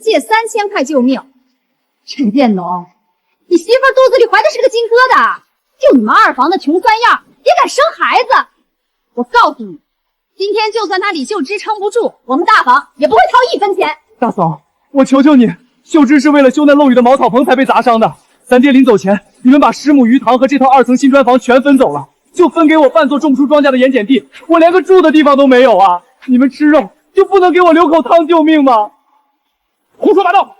借3000塊救命。陈建农，你媳妇肚子里怀的是个金疙瘩，就你们二房的穷酸样，也敢生孩子？我告诉你，今天就算他李秀芝撑不住，我们大房也不会掏1分钱。大嫂，我求求你，秀芝是为了修那漏雨的茅草棚才被砸伤的。咱爹临走前，你们把10亩鱼塘和这套2层新砖房全分走了，就分给我半座种不出庄稼的盐碱地，我连个住的地方都没有啊！你们吃肉就不能给我留口汤救命吗？胡说八道！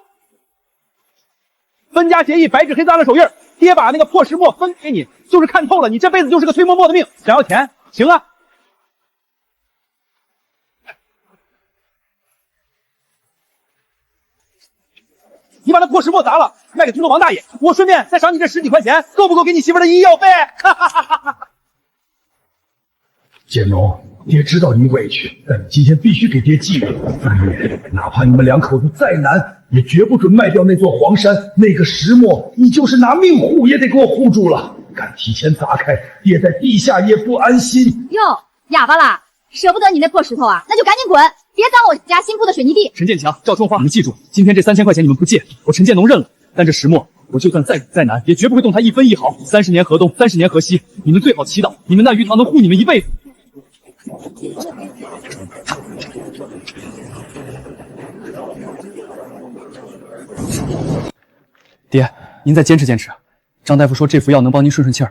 分家协议白纸黑字按了手印，爹把那个破石磨分给你，就是看透了你这辈子就是个崔嬷嬷的命，想要钱行啊。你把那破石磨砸了，卖给村头王大爷，我顺便再赏你这10几塊錢，夠不夠給你媳婦的醫藥費？哈哈哈哈！建農，爹知道你委屈，但你今天必須給爹記住，3年，哪怕你們兩口子再難，也絕不准賣掉那座黃山，那個石磨，你就是拿命護也得給我護住了。敢提前砸開，爹在地下也不安心。喲，啞巴啦，捨不得你那破石頭啊，那就趕緊滾！別髒我家新鋪的水泥地。陳建強、趙春花，你們記住，今天這3000塊錢你們不借，我陳建農認了。但這石磨，我就算再難，也絕不會動它1分1毫。30年河東，30年河西，你們最好祈禱，你們那魚塘能護你們一輩子。爹，您再堅持堅持。張大夫說這服藥能幫您順順氣兒。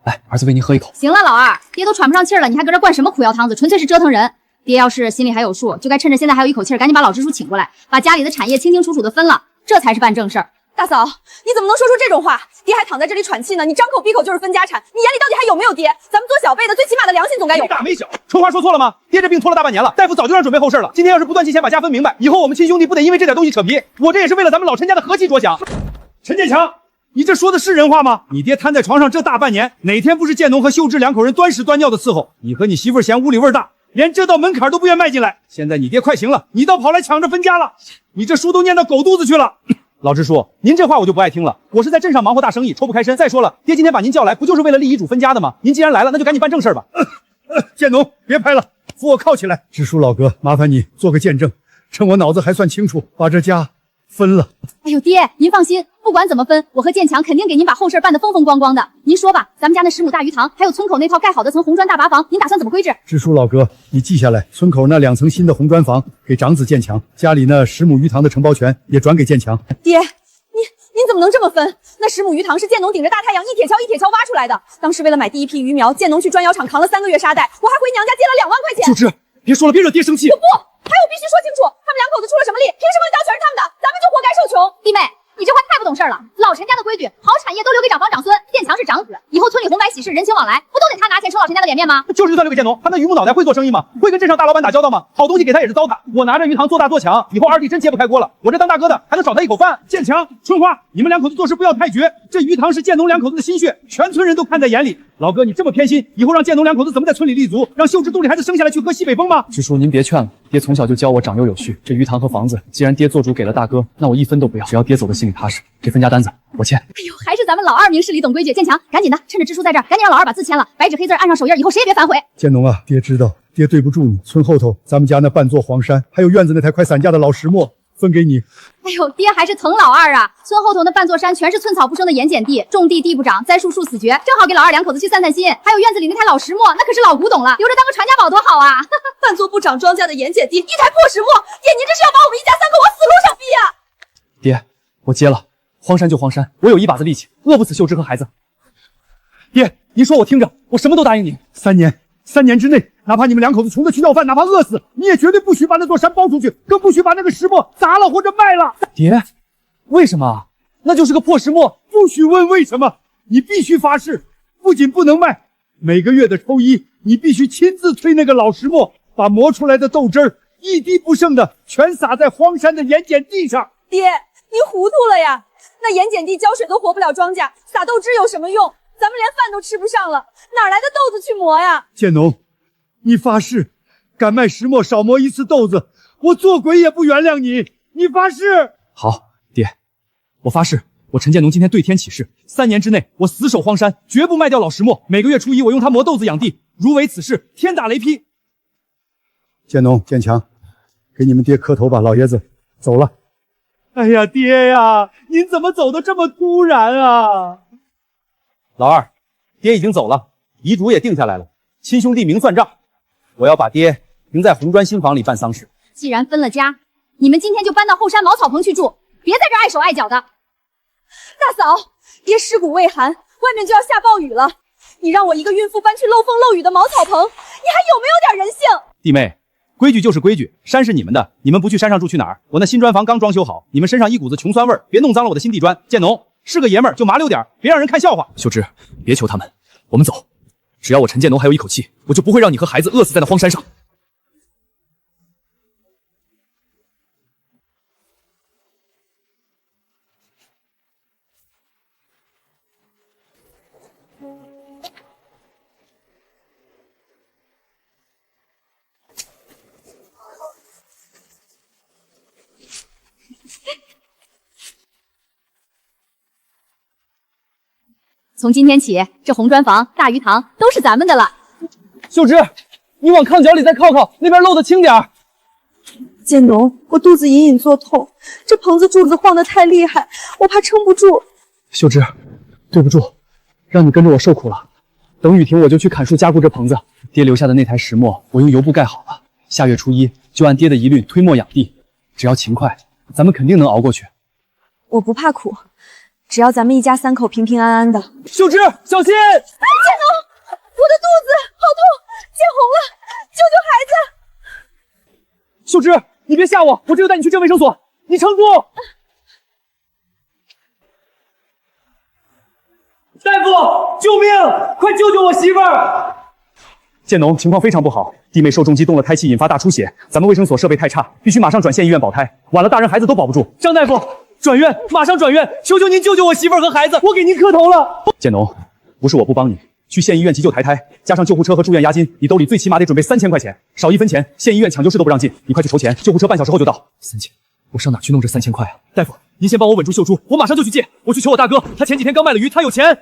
來，兒子餵您喝一口。行了，老二，爹都喘不上氣兒了，你還擱這灌什麼苦藥湯子，純粹是折騰人。爹要是心裡還有數，就該趁着現在還有一口氣兒，趕緊把老支書請過來，把家裡的產業清清楚楚的分了，這才是辦正事兒。大嫂，你怎麼能說出這種話？爹還躺在這裡喘氣呢，你張口閉口就是分家產，你眼裡到底還有沒有爹？咱們做小輩的最起碼的良心總該有。沒大沒小，春花說錯了嗎？爹這病拖了大半年了，大夫早就讓準備後事了。今天要是不斷期前把家分明白，以後我們親兄弟不得因為這點東西扯皮。我這也是為了咱們老陳家的和氣着想。陳建強，你這說的是人話嗎？你爹癱在床上這大半年，哪天不是建農和秀芝兩口人端屎端尿的伺候？你和你媳婦嫌屋裡味大，連這道門檻都不願邁進來。現在你爹快行了，你倒跑來搶着分家了，你這書都念到狗肚子去了。老支書，您這話我就不愛聽了。我是在鎮上忙活大生意，抽不開身。再說了，爹今天把您叫來，不就是為了立遺囑分家的嗎？您既然來了，那就趕緊辦正事吧。建農，別拍了，扶我靠起來。支書老哥，麻煩你做個見證，趁我腦子還算清楚，把這家分了。哎呦，爹，您放心，不管怎麼分，我和建強肯定給您把後事辦得風風光光的。您說吧，咱們家那10畝大魚塘，還有村口那套蓋好的層紅磚大八房，您打算怎麼規制？支書老哥，你記下來，村口那2層新的紅磚房給長子建強，家裡那10畝魚塘的承包權也轉給建強。爹，您怎麼能這麼分？那10畝魚塘是建農頂着大太陽一鐵鍬一鐵鍬挖出來的。當時為了買第一批魚苗，建農去磚窯廠扛了3個月沙袋，我還回娘家借了2萬塊錢。秀芝，別說了，別惹爹生氣。不，還有必須說清楚，他們兩口子出了什麼力，憑什麼刀全是他們的，咱們就活該受窮。弟妹，你這話太不懂事了。老陳家的規矩，好產業都留給長房長孫，建強是長子，以後村裡紅白喜事人情往來，不都得他拿錢抽老陳家的臉面嗎？就是算留給建農，他那榆木腦袋會做生意嗎？會跟鎮上大老闆打交道嗎？好東西給他也是糟蹋。我拿着魚塘做大做強，以後二弟真揭不開鍋了。我這當大哥的還能少他一口飯。建強、春花，你們兩口子做事不要太絕，這魚塘是建農兩口子的心血，全村人都看在眼裡。老哥，你這麼偏心，以後讓建農兩口子怎麼在村裡立足？讓秀芝肚裡孩子生下來去喝西北風嗎？支書您別勸了，爹從小就教我長幼有序。這魚塘和房子，既然爹做主給了大哥，那我1分都不要，只要爹走的心裡踏實。這分家單子我簽。哎呦，還是咱們老二明事理懂規矩。建強，趕緊的，趁着支書在這兒，趕緊讓老二把字簽了，白紙黑字按上手印，以後誰也別反悔。建農啊，爹知道，爹對不住你。村後頭咱們家那半座黃山，還有院子那台快散架的老石磨，分給你。哎呦，爹還是疼老二啊！村後頭那半座山全是寸草不生的鹽鹼地，種地地不長，栽樹樹死絕，正好給老二兩口子去散散心。還有院子裡那台老石磨，那可是老古董了，留着當個傳家寶多好啊！半座不長莊稼的鹽鹼地，一台破石磨，爹您這是要把我們一家3口往死路上逼啊！爹，我接了，荒山就荒山，我有一把子力氣，餓不死秀芝和孩子。爹，您說我聽着，我什麼都答應你。3年之內，哪怕你們兩口子窮得去要飯，哪怕餓死，你也絕對不許把那座山包出去，更不許把那個石磨砸了或者賣了。爹，為什麼？那就是個破石磨，不許問為什麼，你必須發誓，不僅不能賣，每個月的抽1，你必須親自推那個老石磨，把磨出來的豆汁兒一滴不剩的全灑在荒山的鹽鹼地上。爹，您糊塗了呀！那鹽鹼地澆水都活不了莊稼，撒豆汁有什麼用？咱們連飯都吃不上了，哪來的豆子去磨呀？建農，你發誓，敢賣石磨少磨1次豆子，我做鬼也不原諒你。你發誓。好，爹，我發誓，我陳建農今天對天起誓，3年之內我死守荒山，絕不賣掉老石磨。每個月初1我用它磨豆子養地，如違此事，天打雷劈。建農、建強，給你們爹磕頭吧，老爺子走了。哎呀，爹呀，您怎么走得这么突然啊？老二，爹已经走了，遗嘱也定下来了，亲兄弟明算账，我要把爹停在红砖新房里办丧事。既然分了家，你们今天就搬到后山茅草棚去住，别在这碍手碍脚的。大嫂，爹尸骨未寒，外面就要下暴雨了，你让我一个孕妇搬去漏风漏雨的茅草棚，你还有没有点人性？弟妹，规矩就是规矩，山是你们的，你们不去山上住去哪儿？我那新砖房刚装修好，你们身上一股子穷酸味儿，别弄脏了我的新地砖。建农是个爷们儿，就麻溜点，别让人看笑话。秀芝，别求他们，我们走。只要我陈建农还有一口气，我就不会让你和孩子饿死在那荒山上。从今天起，这红砖房、大鱼塘都是咱们的了。秀芝，你往炕角里再靠靠，那边漏得轻点儿。建农，我肚子隐隐作痛，这棚子柱子晃得太厉害，我怕撑不住。秀芝，对不住，让你跟着我受苦了。等雨停，我就去砍树加固这棚子。爹留下的那台石磨，我用油布盖好了。下月初1就按爹的遗律推磨养地，只要勤快，咱们肯定能熬过去。我不怕苦，只要咱们一家3口平平安安的。秀芝，小心！哎，建农，我的肚子好痛，见红了，救救孩子！秀芝，你别吓我，我这就带你去镇卫生所，你撑住！大夫，救命！快救救我媳妇儿！建农情况非常不好，弟妹受重击动了胎气，引发大出血，咱们卫生所设备太差，必须马上转县医院保胎，晚了大人孩子都保不住。张大夫，转院，马上转院！求求您救救我媳妇儿和孩子，我给您磕头了。建农，不是我不帮你，去县医院急救抬胎，加上救护车和住院押金，你兜里最起碼得準備3000塊錢，少1分錢，縣醫院搶救室都不讓進，你快去籌錢，救護車半小時後就到。3000，我上哪去弄這3000塊啊？大夫，您先幫我穩住秀珠，我馬上就去借。我去求我大哥，他前幾天剛賣了魚，他有錢。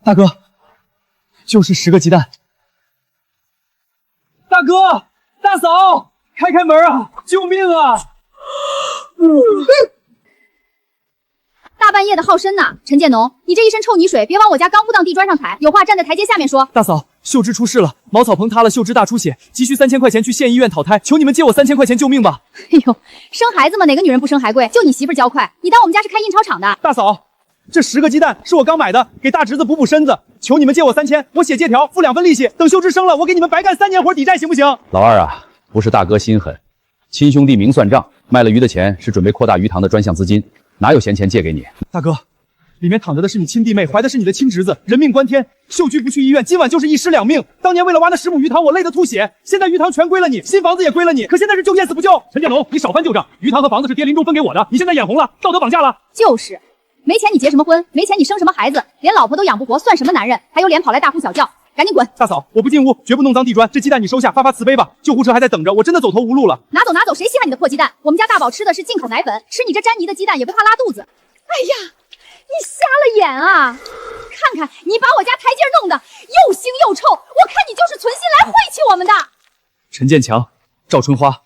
大哥，就是10個雞蛋。大哥，大嫂，開門啊！救命啊！大半夜的好深吶，陳建農，你這一身臭泥水，別往我家剛鋪檔地磚上踩，有話站在台階下面說。大嫂，秀芝出事了，茅草棚塌了，秀芝大出血，急需3000塊錢去縣醫院討胎，求你們借我3000塊錢救命吧！哎呦，生孩子嘛，哪個女人不生還貴？就你媳婦兒較快，你當我們家是開印鈔廠的？大嫂，這10個雞蛋是我剛買的，給大侄子補補身子，求你們借我3000，我寫借條，付2份利息，等秀芝生了，我給你們白幹3年活抵債，行不行？老二啊，不是大哥心狠，親兄弟明算賬，賣了魚的錢是準備擴大魚塘的專項資金，哪有閒錢借給你？大哥，裡面躺着的是你親弟妹，懷的是你的親侄子，人命關天，秀居不去醫院，今晚就是1屍2命。當年為了挖那10畝魚塘，我累得吐血，現在魚塘全歸了你，新房子也歸了你，可現在是救驗死不救。陳建農，你少翻舊賬，魚塘和房子是爹臨終分給我的，你現在眼紅了，道德綁架了。就是，沒錢你結什麼婚？沒錢你生什麼孩子？連老婆都養不活，算什麼男人？還有臉跑來大呼小叫？趕緊滾！大嫂，我不進屋，絕不弄髒地磚，這雞蛋你收下，發發慈悲吧。救護車還在等着，我真的走投無路了。拿走拿走，誰稀罕你的破雞蛋？我們家大寶吃的是進口奶粉，吃你這沾泥的雞蛋也不怕拉肚子。哎呀，你瞎了眼啊！看看你把我家台階弄得又腥又臭，我看你就是存心來晦氣我們的。陳建強、趙春花，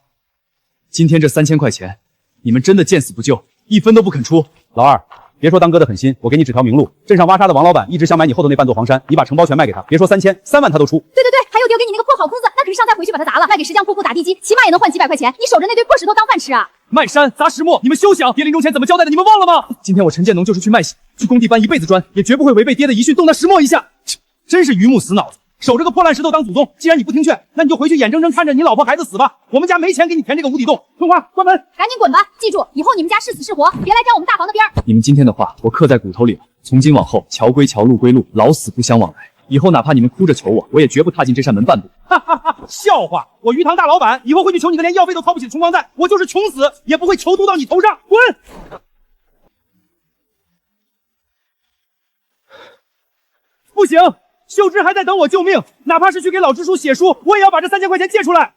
今天這3000塊錢，你們真的見死不救，1分都不肯出。老二，別說當哥的狠心，我給你指條明路，鎮上挖沙的王老闆一直想買你後頭那半座黃山，你把承包權賣給他，別說3000、3萬他都出。對對對，還有丟給你那個破好空子，那可是上再回去把它砸了，賣給石匠鋪鋪打地基，起碼也能換幾百塊錢，你守着那堆破石頭當飯吃啊！賣山砸石磨，你們休想！爹臨終前怎麼交代的？你們忘了嗎？今天我陳建農就是去賣血，去工地搬一輩子磚，也絕不會違背爹的遺訓動那石磨一下。真是榆木死腦子，守着個破爛石頭當祖宗。既然你不聽勸，那你就回去眼睜睜看着你老婆孩子死吧。我們家沒錢給你填這個無底洞。春花，關門！趕緊滾吧！記住，以後你們家是死是活，別來沾我們大房的邊兒。你們今天的話我刻在骨頭裡了，從今往後橋歸橋，路歸路，老死不相往來。以後哪怕你們哭着求我，我也絕不踏進這扇門半步。哈哈哈！笑話！我魚塘大老闆以後會去求你個連藥費都掏不起的窮光蛋，我就是窮死也不會囚徒到你頭上。滾！不行，秀芝還在等我救命，哪怕是去給老支書寫書，我也要把這3000塊錢借出來。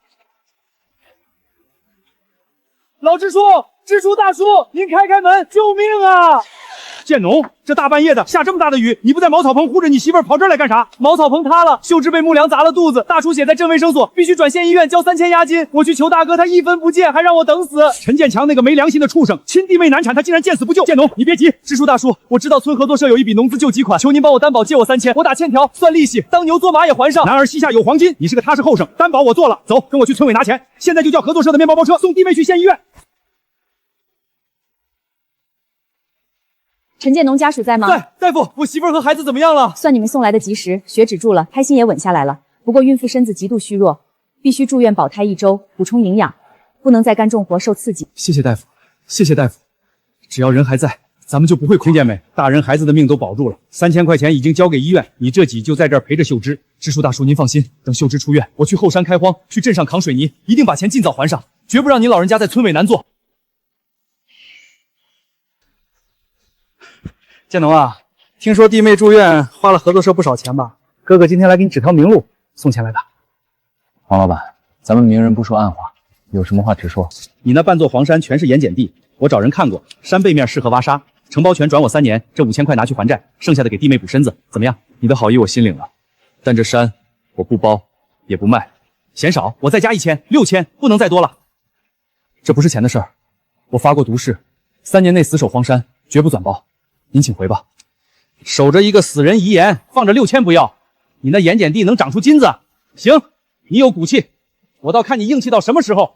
老支書，支書大叔，您開開門，救命啊！建農，這大半夜的下這麼大的雨，你不在茅草棚護着你媳婦兒，跑這兒來幹啥？茅草棚塌了，秀芝被木梁砸了肚子，大出血在镇卫生所，必須转县医院交3000押金。我去求大哥，他一分不见，还让我等死。陈建强那个没良心的畜生，亲弟妹难产，他竟然见死不救。建農，你別急，支书大叔，我知道村合作社有一筆農資救濟款，求您幫我擔保借我3000，我打欠條算利息，當牛做馬也還上。男兒膝下有黃金，你是個踏實後生，擔保我做了。走，跟我去村委拿錢，現在就叫合作社的面包包車送弟妹去縣醫院。陳建農家屬在嗎？在，大夫，我媳婦兒和孩子怎麼樣了？算你們送來的及時，血止住了，胎心也穩下來了。不過孕婦身子極度虛弱，必須住院保胎1周，補充營養，不能再幹重活受刺激。謝謝大夫，謝謝大夫。只要人還在，咱們就不會垮。聽見沒？大人孩子的命都保住了，3000塊錢已經交給醫院，你這幾就在這兒陪着秀芝。支書大叔您放心，等秀芝出院，我去後山開荒，去鎮上扛水泥，一定把錢盡早還上，絕不讓您老人家在村委難做。建農啊，聽說弟妹住院花了合作社不少錢吧？哥哥今天來給你指條明路，送錢來的。黃老闆，咱們明人不說暗話，有什麼話直說。你那半座黃山全是鹽鹼地，我找人看過，山背面適合挖沙，承包權轉我3年，這5000塊拿去還債，剩下的給弟妹補身子，怎麼樣？你的好意我心領了，但這山我不包，也不賣，嫌少我再加1000，6000，不能再多了。這不是錢的事兒，我發過毒誓，3年內死守荒山，絕不轉包。您請回吧。守着一個死人遺言，放着6000不要，你那鹽鹼地能長出金子？行，你有骨氣，我倒看你硬氣到什麼時候。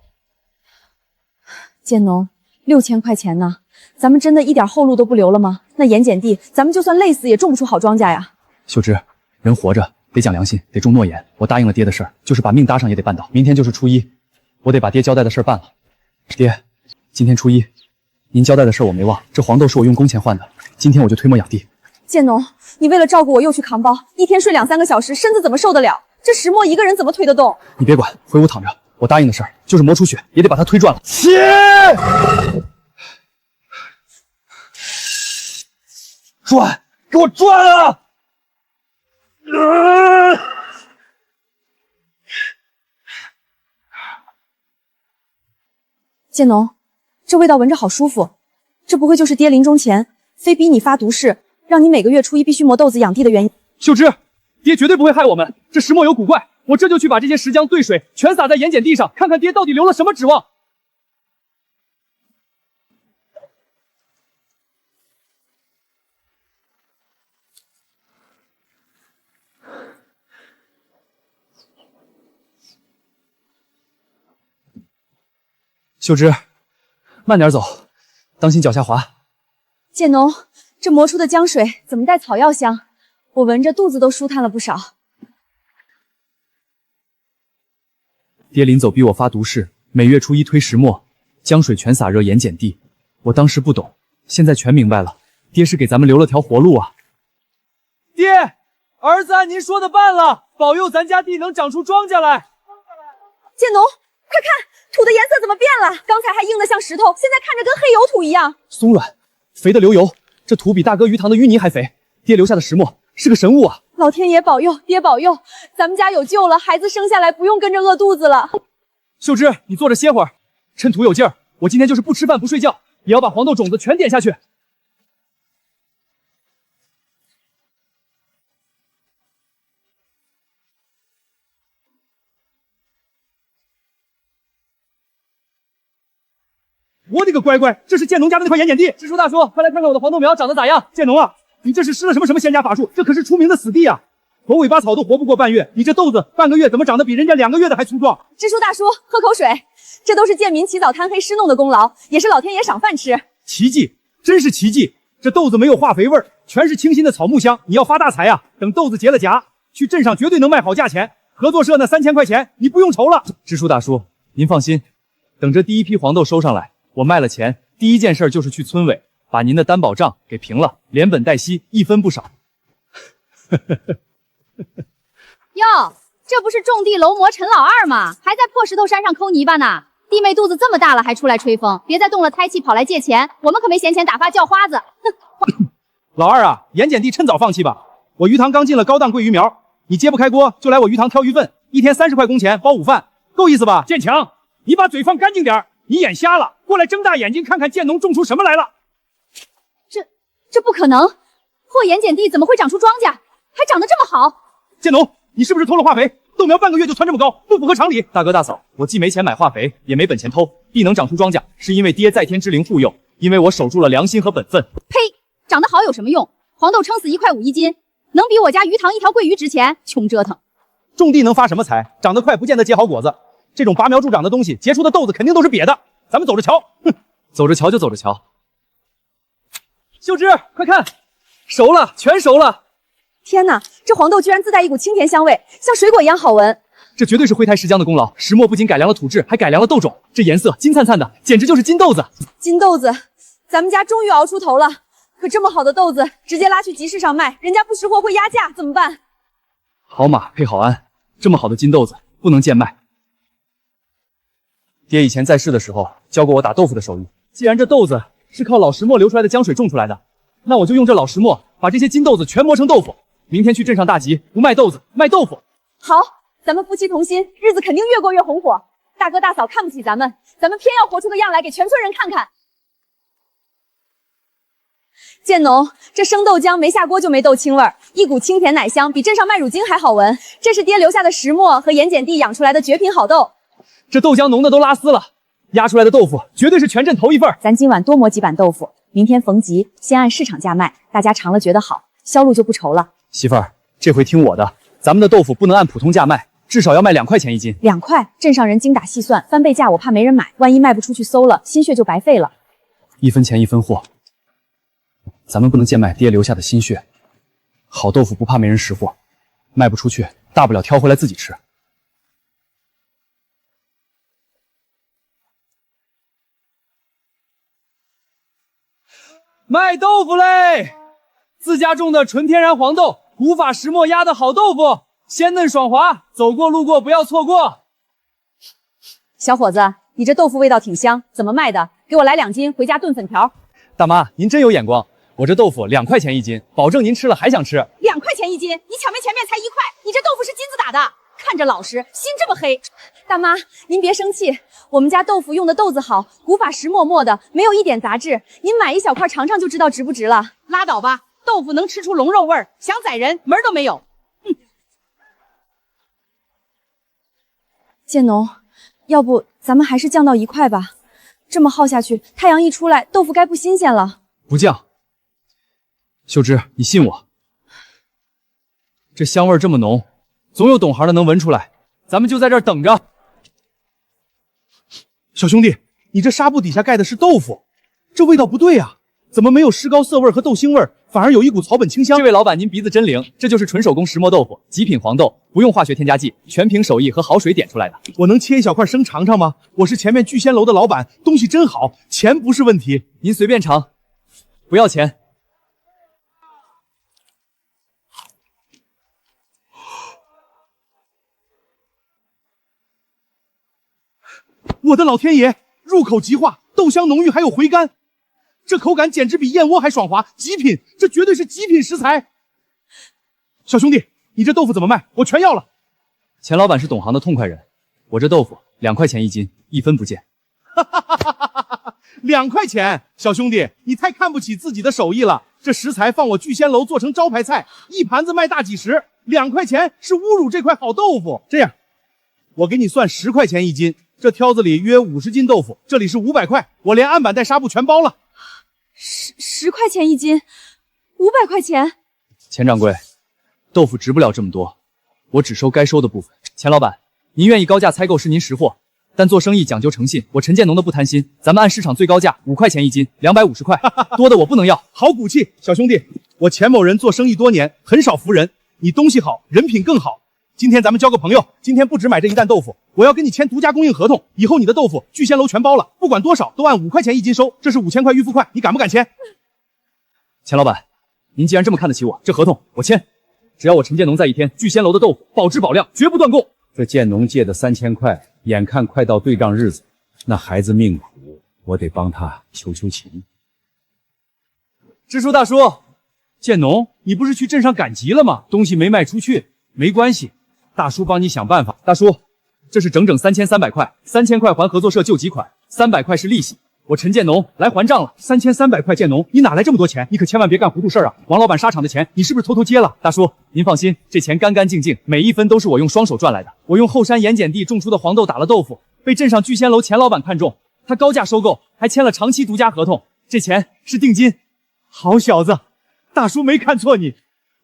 建農，6000塊錢呢？咱們真的一點後路都不留了嗎？那鹽鹼地，咱們就算累死也種不出好莊稼呀。秀芝，人活着得講良心，得重諾言。我答應了爹的事兒，就是把命搭上也得辦到。明天就是初一，我得把爹交代的事兒辦了。爹，今天初一，您交代的事兒我沒忘，這黃豆是我用工錢換的。今天我就推磨養地。建農，你為了照顧我又去扛包，一天睡2-3個小時，身子怎麼受得了？這石磨一個人怎麼推得動？你別管，回屋躺着。我答應的事兒就是磨出血也得把它推轉了。切！轉，給我轉啊！建農，這味道聞着好舒服，這不會就是爹臨終前非逼你發毒誓，讓你每個月初一必須磨豆子養地的原因？秀芝，爹絕對不會害我們，這石磨有古怪，我這就去把這些石漿兌水全撒在鹽鹼地上，看看爹到底留了什麼指望。秀芝，慢點走，當心腳下滑。建農，這磨出的漿水怎麼帶草藥香？我聞着肚子都舒坦了不少。爹臨走逼我發毒誓，每月初一推石磨，漿水全灑熱鹽鹼地。我當時不懂，現在全明白了，爹是給咱們留了條活路啊。爹，兒子按您說的辦了，保佑咱家地能長出莊稼來。建農，快看，土的顏色怎麼變了？剛才還硬得像石頭，現在看着跟黑油土一樣。鬆軟，肥得流油，這土比大哥魚塘的淤泥還肥。爹留下的石磨是個神物啊！老天爺保佑，爹保佑，咱們家有救了，孩子生下來不用跟着餓肚子了。秀芝，你坐着歇會兒，趁土有勁兒，我今天就是不吃飯不睡覺，也要把黃豆種子全點下去。我的個乖乖，這是建農家的那塊鹽鹼地。支書大叔，快來看看我的黃豆苗長得咋樣？建農啊，你這是施了什麼仙家法術？這可是出名的死地啊！頭尾巴草都活不過半月，你這豆子半個月怎麼長得比人家2個月的還粗壯？支書大叔，喝口水，這都是賤民起早貪黑施弄的功勞，也是老天爺賞飯吃。奇蹟，真是奇蹟！這豆子沒有化肥味兒，全是清新的草木香，你要發大財啊！等豆子結了莢，去鎮上絕對能賣好價錢。合作社那3000塊錢，你不用愁了。支書大叔，您放心，等這第一批黃豆收上來，我賣了錢，第一件事就是去村委把您的擔保賬給平了，連本帶息一分不少。喲，這不是種地樓魔陳老二嗎？還在破石頭山上摳泥巴呢。弟妹肚子這麼大了還出來吹風，別再動了胎氣跑來借錢，我們可沒閒錢打發叫花子。哼！老二啊，鹽鹼地趁早放棄吧。我魚塘剛進了高檔桂魚苗，你揭不開鍋就來我魚塘挑魚糞，一天30塊工錢包午飯，夠意思吧？建強，你把嘴放乾淨點，你眼瞎了？過來睜大眼睛看看建農種出什麼來了。這不可能，破盐碱地怎么会长出庄稼，还长得这么好？建农，你是不是偷了化肥？豆苗半个月就蹿这么高，不符合常理。大哥大嫂，我既没钱买化肥，也没本钱偷，必能长出庄稼，是因为爹在天之灵护佑，因为我守住了良心和本分。呸！长得好有什么用？黄豆撑死1塊5一斤，能比我家鱼塘一条桂魚值錢？窮折騰！種地能發什麼財？長得快不見得結好果子。這種拔苗助長的東西，結出的豆子肯定都是癟的。咱們走着瞧。哼，走着瞧就走着瞧。秀芝，快看，熟了，全熟了。天哪，這黃豆居然自帶一股清甜香味，像水果一樣好聞。這絕對是灰台石漿的功勞。石磨不僅改良了土質，還改良了豆種，這顏色金燦燦的，簡直就是金豆子。金豆子，咱們家終於熬出頭了。可這麼好的豆子，直接拉去集市上賣，人家不識貨會壓價，怎麼辦？好馬配好鞍，這麼好的金豆子不能賤賣。爹以前在世的時候教過我打豆腐的手藝，既然這豆子是靠老石磨流出來的漿水種出來的，那我就用這老石磨把這些金豆子全磨成豆腐。明天去鎮上大集，不賣豆子，賣豆腐。好，咱們夫妻同心，日子肯定越過越紅火。大哥大嫂看不起咱們偏要活出個樣來給全村人看看。建農，這生豆漿沒下鍋就沒豆青味兒，一股清甜奶香，比鎮上麥乳精還好聞。這是爹留下的石磨和鹽鹼地養出來的絕品好豆。這豆漿濃的都拉絲了，壓出來的豆腐絕對是全鎮頭一份。咱今晚多磨幾板豆腐，明天逢集先按市場價賣，大家嘗了覺得好，銷路就不愁了。媳婦兒，這回聽我的，咱們的豆腐不能按普通價賣，至少要賣2塊錢一斤。2塊，鎮上人精打細算，翻倍價我怕沒人買，萬一賣不出去餿了，心血就白費了。一分錢一分貨，咱們不能賤賣爹留下的心血。好豆腐不怕沒人識貨，賣不出去，大不了挑回來自己吃。賣豆腐嘞！自家種的純天然黃豆，古法石磨壓的好豆腐，鮮嫩爽滑，走過路過不要錯過。小伙子，你這豆腐味道挺香，怎麼賣的？給我來2斤，回家燉粉條。大媽，您真有眼光，我這豆腐2塊錢一斤，保證您吃了還想吃。2塊錢一斤，你搶沒前面才1塊，你這豆腐是金子打的，看着老實，心這麼黑。大媽，您別生氣，我們家豆腐用的豆子好，古法石磨磨的，沒有一點雜質，您買一小塊嘗嘗就知道值不值了。拉倒吧，豆腐能吃出龍肉味兒，想宰人門兒都沒有。建農，要不咱們還是降到1塊吧，這麼耗下去，太陽一出來，豆腐該不新鮮了。不降。秀芝，你信我，這香味這麼濃，總有懂行的能聞出來，咱們就在這兒等着。小兄弟，你這紗布底下蓋的是豆腐，這味道不對啊，怎麼沒有獅膏澀味和豆腥味，反而有一股草本清香？這位老闆您鼻子真靈，這就是純手工石磨豆腐，極品黃豆，不用化學添加劑，全憑手藝和好水點出來的。我能切一小塊生嘗嘗嗎？我是前面聚仙樓的老闆，東西真好，錢不是問題。您隨便嘗，不要錢。我的老天爺，入口即化，豆香濃郁，還有回甘，這口感簡直比燕窩還爽滑，極品，這絕對是極品食材。小兄弟，你這豆腐怎麼賣？我全要了。錢老闆是懂行的痛快人，我這豆腐2塊錢一斤，一分不賤。2塊錢，小兄弟，你太看不起自己的手藝了。這食材放我聚仙樓做成招牌菜，一盤子賣大幾十，2塊錢是侮辱這塊好豆腐。這樣，我給你算10塊錢一斤。這挑子裡約50斤豆腐，這裡是500塊，我連案板帶紗布全包了。10塊錢一斤，500塊錢。錢掌櫃，豆腐值不了這麼多，我只收該收的部分。錢老闆，您願意高價採購是您識貨，但做生意講究誠信，我陳建農的不貪心，咱們按市場最高價5塊錢一斤，250塊，多的我不能要。好骨氣，小兄弟，我錢某人做生意多年，很少服人，你東西好，人品更好。今天咱們交個朋友，今天不只買這一擔豆腐，我要跟你簽獨家供應合同，以後你的豆腐聚仙樓全包了，不管多少都按5塊錢一斤收，這是5000塊預付款，你敢不敢簽？錢老闆，您既然這麼看得起我，這合同我簽，只要我陳建農在一天，聚仙樓的豆腐保質保量，絕不斷供。這建農借的3000塊，眼看快到對賬日子，那孩子命苦，我得幫他求求情。支書大叔，建農，你不是去鎮上趕集了嗎？東西沒賣出去，沒關係。大叔幫你想辦法。大叔，這是整整3300塊，3000塊還合作社救急款，300塊是利息，我陈建农來還賬了，3300塊。建農，你哪來這麼多錢？你可千萬別幹糊塗事兒啊！王老闆沙場的錢，你是不是偷偷接了？大叔，您放心，這錢乾乾淨淨，每一分都是我用雙手賺來的。我用後山鹽鹼地種出的黃豆打了豆腐，被鎮上聚仙樓錢老闆看中，他高價收購，還簽了長期獨家合同。這錢是定金。好小子，大叔沒看錯你，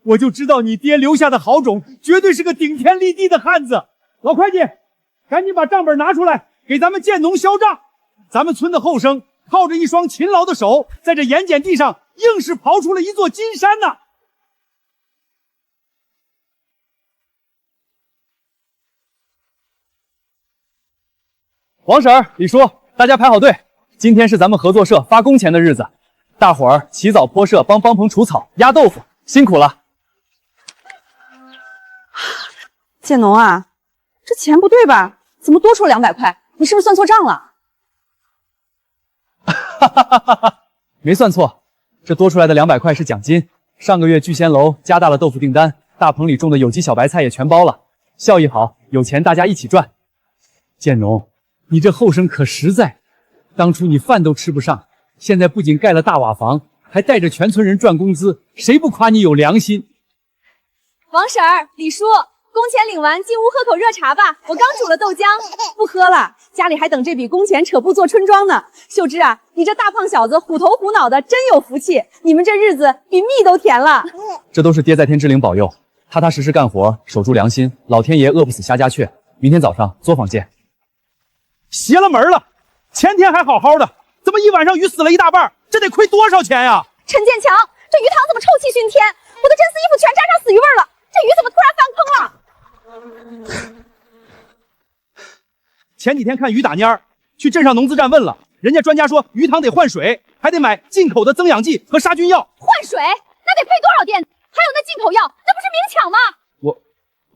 我就知道你爹留下的好種，絕對是個頂天立地的漢子。老會計，趕緊把賬本拿出來，給咱們建農銷賬。咱們村的後生靠着一雙勤勞的手，在這鹽鹼地上硬是刨出了一座金山吶！王婶兒、李叔，大家排好队，今天是咱們合作社發工錢的日子，大伙兒起早坡社幫帮棚除草、压豆腐，辛苦了。建農啊，這錢不對吧？怎麼多出了200塊？你是不是算錯賬了？沒算錯，這多出來的200塊是獎金。上個月聚仙樓加大了豆腐訂單，大棚裡種的有機小白菜也全包了，效益好，有錢大家一起賺。建農，你這後生可實在，當初你飯都吃不上，現在不僅蓋了大瓦房，還帶着全村人賺工資，誰不誇你有良心？王婶兒、李叔，工錢領完，進屋喝口熱茶吧，我刚煮了豆漿，不喝了，家裡還等這筆工錢扯布做春裝呢。秀芝啊，你這大胖小子虎頭虎腦的，真有福氣，你們這日子比蜜都甜了。這都是爹在天之靈保佑，踏踏實實幹活，守住良心，老天爺餓不死瞎家雀。明天早上作坊見。邪了門了，前天還好好的，怎么一晚上魚死了一大半？這得虧多少錢呀？陳建強，這魚塘怎麼臭氣熏天？我的真絲衣服全沾上死魚味了，這魚怎麼突然翻坑了？前幾天看魚打蔫兒，去鎮上農資站問了，人家專家說魚塘得換水，還得買進口的增氧劑和殺菌藥。換水那得配多少電？還有那進口藥，那不是明搶嗎？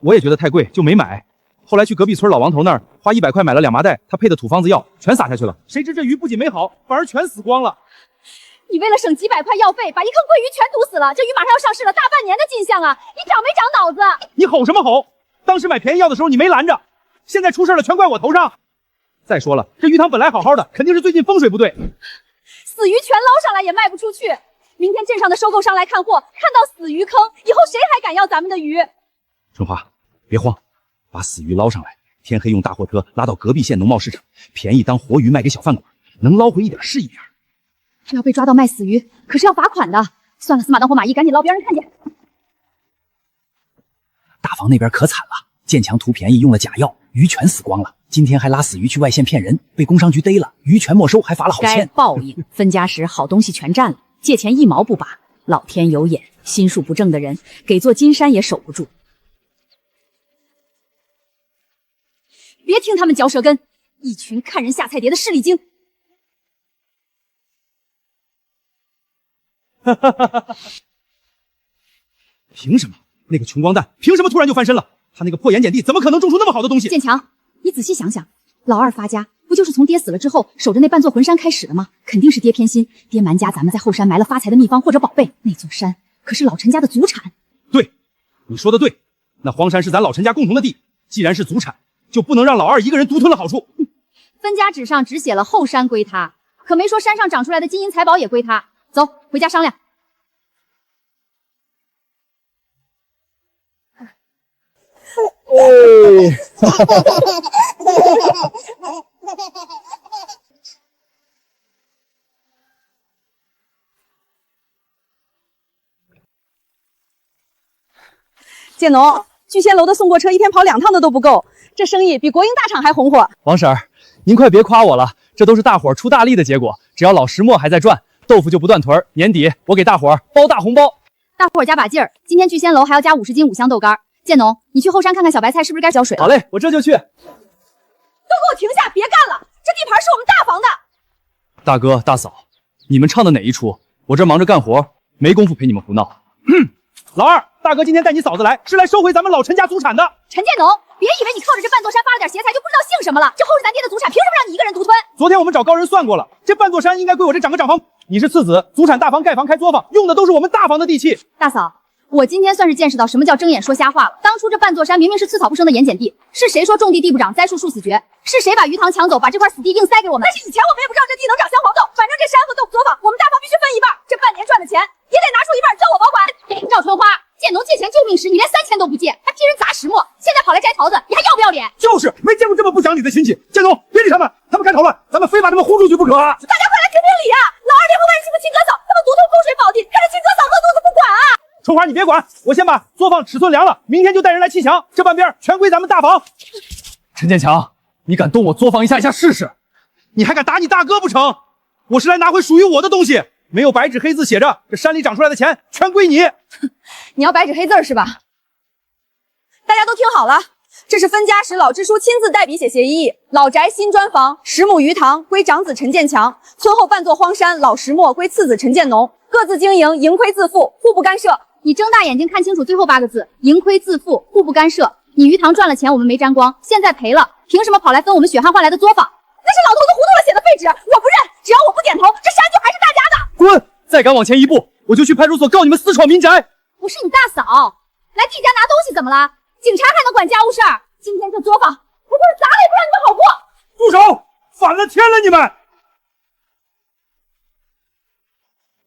我也覺得太貴，就沒買。後來去隔壁村老王頭那兒，花100塊買了2麻袋他配的土方子藥，全撒下去了。誰知這魚不僅沒好，反而全死光了。你為了省幾百塊藥費，把一坑鮭魚全毒死了。這魚馬上要上市了，大半年的進項啊！你長沒長腦子？你吼什麼吼？當時買便宜藥的時候你沒攔着，現在出事了全怪我頭上。再說了，這魚塘本來好好的，肯定是最近風水不對。死魚全撈上來也賣不出去，明天鎮上的收購商來看貨，看到死魚坑，以後誰還敢要咱們的魚？春花，別慌，把死魚撈上來，天黑用大貨車拉到隔壁縣農貿市場，便宜當活魚賣給小飯館，能撈回一點是一點。這要被抓到賣死魚，可是要罰款的。算了，死馬當活馬醫，趕緊撈，別讓人看見。大房那邊可慘了，建強圖便宜用了假藥，魚全死光了。今天還拉死魚去外縣騙人，被工商局逮了，魚全沒收，還罰了好千。該報應，分家時好東西全占了，借錢1毛不拔。老天有眼，心術不正的人給座金山也守不住。別聽他們嚼舌根，一群看人下菜碟的勢利精。憑什麼？那個窮光蛋憑什麼突然就翻身了？他那個破鹽鹼地怎麼可能種出那麼好的東西？建強，你仔細想想，老二發家不就是從爹死了之後守着那半座魂山開始的嗎？肯定是爹偏心，爹瞞家咱們在後山埋了發財的秘方或者寶貝。那座山可是老陳家的祖產。對，你說的對，那荒山是咱老陳家共同的地，既然是祖產，就不能讓老二一個人獨吞了好處。分家紙上只寫了後山歸他，可沒說山上長出來的金銀財寶也歸他。走，回家商量。建農，聚仙樓的送貨車一天跑2趟的都不夠，這生意比國營大廠還紅火。王嬸兒，您快別誇我了，這都是大夥兒出大力的結果。只要老石磨還在轉，豆腐就不斷屯兒。年底我給大夥兒包大紅包。大夥兒加把勁兒，今天聚仙樓還要加50斤5香豆乾。建農，你去後山看看小白菜是不是該澆水了？好嘞，我這就去。都給我停下，別幹了，這地盤是我們大房的。大哥大嫂，你們唱的哪一出？我這忙着幹活，沒工夫陪你們胡鬧。老二，大哥今天帶你嫂子來，是來收回咱們老陳家祖產的。陳建農，別以為你靠着這半座山發了點邪財就不知道姓什麼了。這後是咱爹的祖產，憑什麼讓你一個人獨吞？昨天我們找高人算過了，這半座山應該歸我這長個長房。你是次子，祖產大房蓋房開作坊，用的都是我們大房的地契。大嫂，我今天算是见识到什么叫睁眼说瞎话了。当初这半座山明明是刺草不生的盐碱地，是谁说种地地不长，栽树树死绝？是谁把鱼塘抢走，把这块死地硬塞给我们？但是以前我们也不知道这地能长香黄豆，反正这山和豆腐作坊，我们大房必须分一半。这半年赚的钱也得拿出一半交我保管。赵春花，建农借钱救命时，你连3000都不借，还替人砸石磨，现在跑来摘桃子，你还要不要脸？就是没见过这么不讲理的亲戚。建农，别理他们，他们敢捣乱，咱们非把他们轰出去不可。大家快来评评理啊！老二连和万幸的亲哥嫂，他们独吞风水宝地，看着亲哥嫂饿肚子不管啊！春花，你别管，我先把作坊尺寸量了，明天就带人来砌墙，这半边全归咱们大房。陈建强，你敢动我作坊一下试试？你还敢打你大哥不成？我是来拿回属于我的东西，没有白纸黑字写着，这山里长出来的钱全歸你。你要白纸黑字是吧？大家都听好了，这是分家时老支书亲自代笔写协议，老宅新砖房10亩鱼塘歸长子陈建强，村后半座荒山老石磨歸次子陳建農，各自經營，盈虧自負，互不干涉。你睁大眼睛看清楚最後8個字，盈虧自負，互不干涉。你魚塘賺了錢，我們沒沾光，現在賠了，憑什麼跑來分我們血汗換來的作坊？那是老頭子糊塗了寫的廢紙，我不認，只要我不點頭，這山就還是大家的。滾！再敢往前一步，我就去派出所告你們私闖民宅。我是你大嫂，來替家拿東西怎麼了？警察還能管家務事兒？今天這作坊不就是砸了也不讓你們好過？住手！反了天了你們！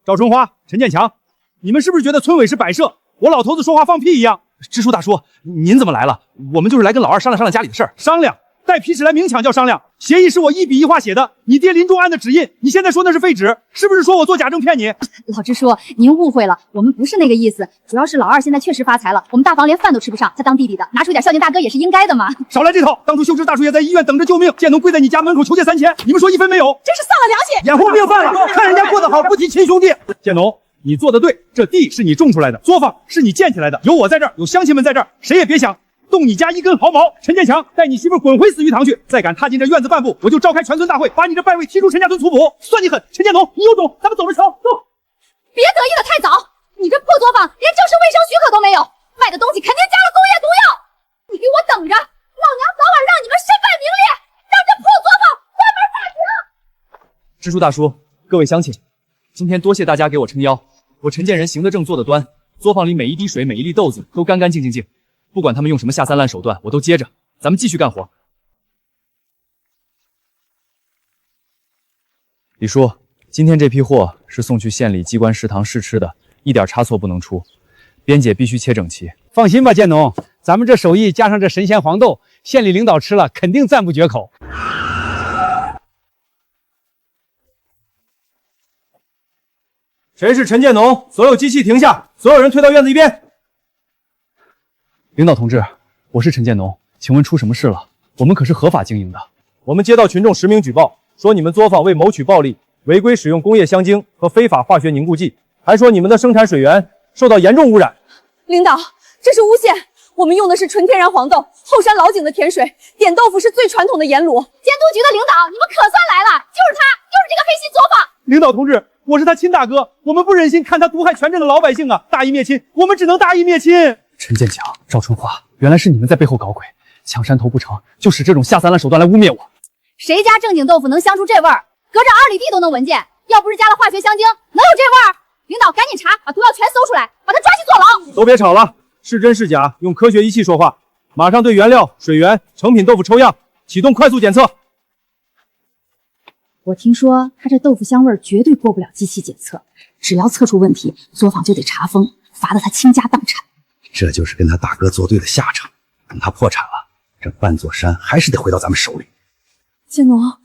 趙春花、陳建強，你們是不是覺得村委是擺設？我老頭子說話放屁一樣。支書大叔，您怎麼來了？我們就是來跟老二商量商量家裡的事兒。商量？帶皮尺來明搶叫商量？協議是我一筆一畫寫的，你爹臨終案的指印，你現在說那是廢紙，是不是說我做假證騙你？老支書，您誤會了，我們不是那個意思，主要是老二現在確實發財了，我們大房連飯都吃不上，他當弟弟的，拿出一點孝敬大哥也是應該的嘛。少來這套，當初秀芝大叔也在醫院等着救命，建農跪在你家門口求借3000，你們說一分沒有？真是喪了良心！眼紅病犯了，看人家過得好，不提親兄弟。建農，你做的對，這地是你種出來的，作坊是你建起來的，有我在這兒，有鄉親們在這兒，誰也別想動你家一根毫毛。陳建強，帶你媳婦滾回死魚塘去！再敢踏進這院子半步，我就召開全村大會，把你這敗位踢出陳家村族譜。算你狠，陳建農，你有種，咱們走着瞧。走。別得意的太早，你這破作坊連正式衛生許可都沒有，賣的東西肯定加了工業毒藥。你給我等着，老娘早晚讓你們身敗名裂，讓這破作坊關門大吉。支書大叔，各位鄉親，今天多謝大家給我撐腰，我陳建仁行得正，坐得端，作坊裡每一滴水，每一粒豆子都乾乾淨淨淨。不管他們用什麼下三濫手段，我都接着，咱們繼續幹活。李叔，今天這批貨是送去縣裡機關食堂試吃的，一點差錯不能出，邊界必須切整齊。放心吧，建農，咱們這手藝加上這神仙黃豆，縣裡領導吃了肯定讚不絕口。誰是陳建農？所有機器停下，所有人退到院子一邊。領導同志，我是陳建農，請問出什麼事了？我們可是合法經營的。我們接到群眾實名舉報，說你們作坊為謀取暴利，違規使用工業香精和非法化學凝固劑，還說你們的生產水源受到嚴重污染。領導，這是誣陷，我們用的是純天然黃豆，後山老井的甜水，點豆腐是最傳統的鹽滷。監督局的領導，你們可算來了，就是他，就是這個黑心作坊。領導同志，我是他親大哥，我們不忍心看他毒害全鎮的老百姓啊！大義滅親，我們只能大義滅親。陳建強、趙春花，原來是你們在背後搞鬼，搶山頭不成，就使這種下三濫手段來污衊我。誰家正經豆腐能香出這味兒？隔着2里地都能聞見，要不是加了化學香精，能有這味兒？領導趕緊查，把毒藥全搜出來，把他抓去坐牢。都別吵了，是真是假，用科學儀器說話。馬上對原料、水源、成品豆腐抽樣，啟動快速檢測。我聽說他這豆腐香味絕對過不了機器檢測，只要測出問題，作坊就得查封，罰得他傾家蕩產。這就是跟他大哥作對的下場。等他破產了，這半座山還是得回到咱們手裡。建農，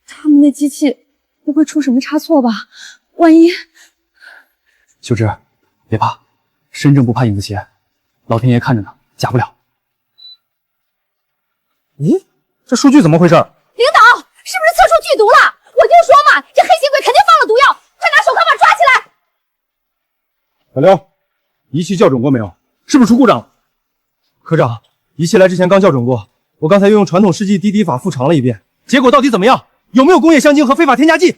他們那機器不會出什麼差錯吧？萬一……秀芝，別怕，身正不怕影子斜，老天爺看着呢，假不了。咦，這數據怎麼回事？領導，是不是測出劇毒了？我就說嘛，這黑心鬼肯定放了毒藥，快拿手銬把抓起來！小劉，儀器校準過沒有？是不是出故障了？科長，儀器來之前剛校準過，我剛才又用傳統試劑滴滴法復嘗了一遍，結果到底怎麼樣？有沒有工業香精和非法添加劑？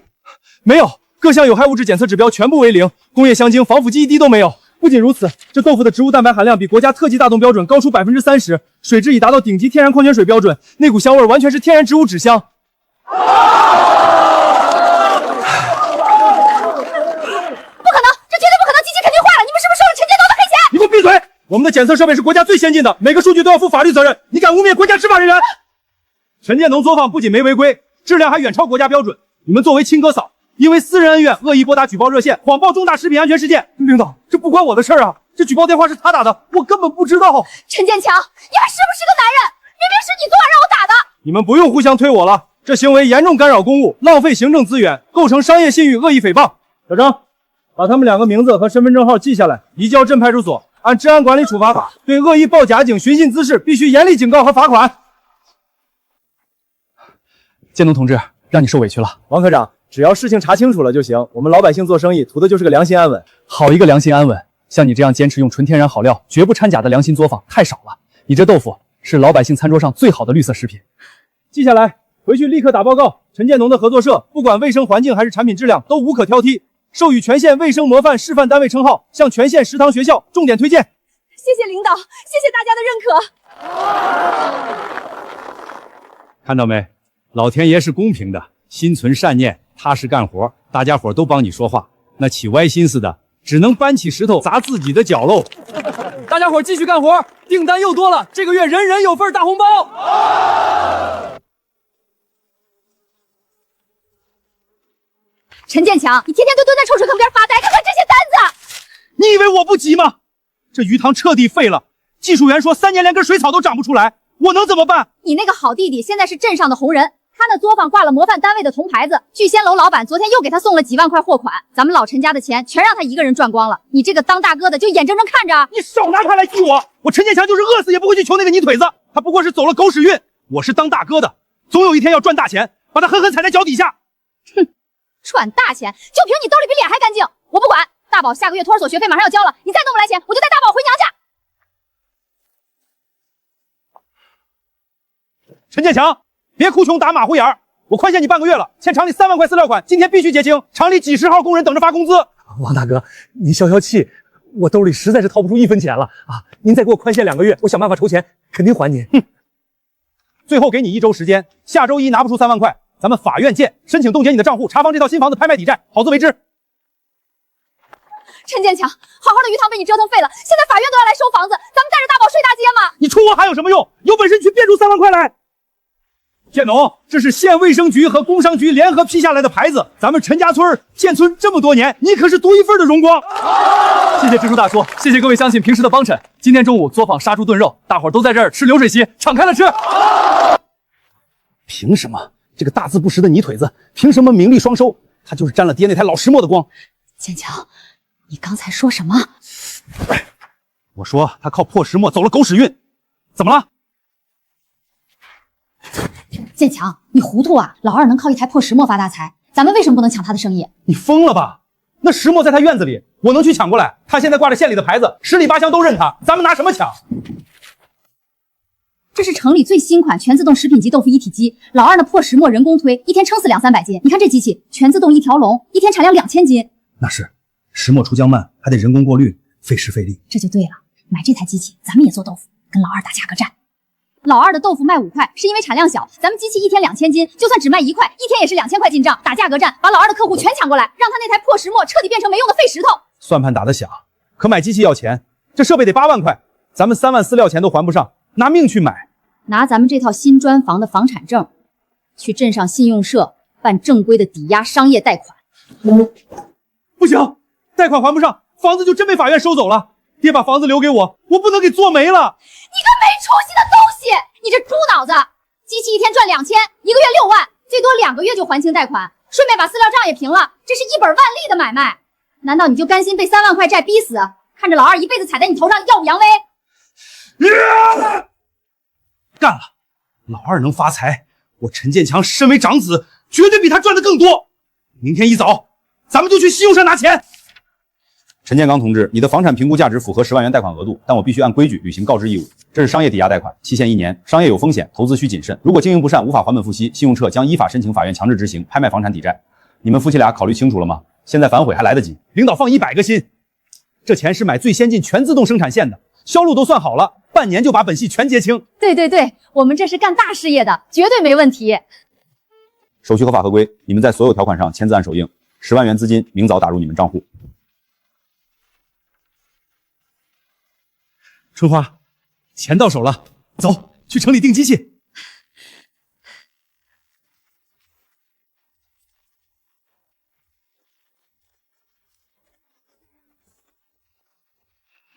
沒有，各項有害物質檢測指標全部為0，工業香精、防腐劑一滴都沒有。不僅如此，這豆腐的植物蛋白含量比國家特級大宗標準高出30%，水質已達到頂級天然礦泉水標準，那股香味完全是天然植物脂香。不可能，這絕對不可能，機器肯定壞了！你們是不是收了陳建農的黑錢？檢測設備是國家最先進的，每個數據都要負法律責任。你敢污蔑國家執法人員？陳建農作坊不僅沒違規，質量還遠超國家標準。你們作為親哥嫂，因為私人恩怨惡意撥打舉報熱線，謊報重大食品安全事件。領導，這不關我的事啊！這舉報電話是他打的，我根本不知道。陳建強，你還是不是个男人？明明是你昨晚讓我打的。你們不用互相推我了，這行為嚴重干擾公務，浪費行政資源，構成商業信譽惡意誹謗。小張，把他們兩個名字和身份證號記下來，移交鎮派出所，按治安管理處罰法，對惡意報假警、尋釁滋事必須嚴厲警告和罰款。建農同志，讓你受委屈了。王科長，只要事情查清楚了就行，我們老百姓做生意圖的就是個良心安穩。好一個良心安穩！像你這樣堅持用純天然好料、絕不摻假的良心作坊太少了。你這豆腐是老百姓餐桌上最好的綠色食品。記下來，回去立刻打報告。陳建農的合作社，不管衛生環境還是產品質量，都無可挑剔，授予全縣衛生模範示範單位稱號，向全縣食堂學校重點推薦。謝謝領導，謝謝大家的認可。看到沒？老天爺是公平的，心存善念，踏實幹活，大家伙都幫你說話。那起歪心思的，只能搬起石頭砸自己的腳嘍。大家伙繼續幹活，訂單又多了，這個月人人有份大紅包。陳建強，你天天都蹲在臭水坑邊發呆，看看這些單子。你以為我不急嗎？這魚塘徹底廢了，技術員說3年連根水草都長不出來，我能怎麼辦？你那個好弟弟現在是鎮上的紅人，他那作坊掛了模範單位的銅牌子，聚仙樓老闆昨天又給他送了幾萬塊貨款，咱們老陳家的錢全讓他一個人賺光了。你這個當大哥的就眼睜睜看着。你少拿他來激我！我陳建強就是餓死也不會去求那個泥腿子，他不過是走了狗屎運。我是當大哥的，總有一天要賺大錢，把他狠狠踩在腳底下。哼，賺大錢就憑你兜裡比臉還乾淨，我不管。大寶下個月托兒所學費馬上要交了，你再弄不來錢，我就帶大寶回娘家。陳建強，別哭窮打馬虎眼兒，我寬限你半個月了，欠廠裡3萬塊飼料款，今天必須結清。廠裡幾十號工人等着發工資。王大哥，你消消氣，我兜裡實在是掏不出1分錢了啊！您再給我寬限2個月，我想辦法籌錢，肯定還您。哼，最後給你1周時間，下周一拿不出3萬塊，咱們法院見，申請凍結你的賬戶，查封這套新房子拍賣抵債，好自為之。陳建強，好好的魚塘被你折騰廢了，現在法院都要來收房子，咱們帶着大寶睡大街嗎？你出我還有什麼用？有本事你去變出3萬塊來！建農，這是縣衛生局和工商局聯合批下來的牌子，咱們陳家村建村這麼多年，你可是獨一份的榮光。謝謝支書大叔，謝謝各位鄉親平時的幫襯。今天中午作坊殺豬燉肉，大伙兒都在這兒吃流水席，敞開了吃。憑什麼這個大字不識的泥腿子，憑什麼名利雙收？他就是沾了爹那台老石磨的光。建強，你剛才說什麼？我說他靠破石磨走了狗屎運，怎麼了？建強，你糊塗啊！老二能靠一台破石磨發大財，咱們為什麼不能搶他的生意？你瘋了吧？那石磨在他院子裡，我能去搶過來？他現在掛着縣裡的牌子，10里8鄉都認他，咱們拿什麼搶？這是城裡最新款全自動食品級豆腐一體機，老二的破石磨人工推，一天撐死200-300斤。你看這機器，全自動一條龍，一天產量2000斤。那是石磨出漿慢，還得人工過濾，費時費力。這就對了，買這台機器，咱們也做豆腐，跟老二打價格戰。老二的豆腐賣5塊，是因為產量小，咱們機器一天2000斤，就算只賣1塊，一天也是2000塊進賬。打價格戰，把老二的客戶全搶過來，讓他那台破石磨徹底變成沒用的廢石頭。算盤打得響，可買機器要錢，這設備得8萬塊，咱們3萬飼料錢都還不上，拿命去買。拿咱們這套新磚房的房產證，去鎮上信用社辦正規的抵押商業貸款。不行，貸款還不上，房子就真被法院收走了。爹把房子留給我，我不能給做沒了。你個沒出息的東西！你這豬腦子！機器一天賺2000，一個月6萬，最多2個月就還清貸款，順便把飼料賬也平了，這是一本萬利的買賣。難道你就甘心被3萬塊債逼死，看着老二一輩子踩在你頭上耀武揚威？幹了！老二能發財，我陳建強身為長子，絕對比他賺的更多。明天一早，咱們就去信用社拿錢。陳建剛同志，你的房產評估價值符合10萬元貸款額度，但我必須按規矩履行告知義務。這是商業抵押貸款，期限1年，商業有風險，投資需謹慎。如果經營不善，無法還本付息，信用社將依法申請法院強制執行拍賣房產抵債。你們夫妻倆考慮清楚了嗎？現在反悔還來得及。領導放100個心，這錢是買最先進全自動生產線的，銷路都算好了，半年就把本息全結清。對，我們這是幹大事業的，絕對沒問題。手續合法合規，你們在所有條款上簽字按手印，10萬元資金明早打入你們賬戶。春花，錢到手了，走，去城裡訂機器。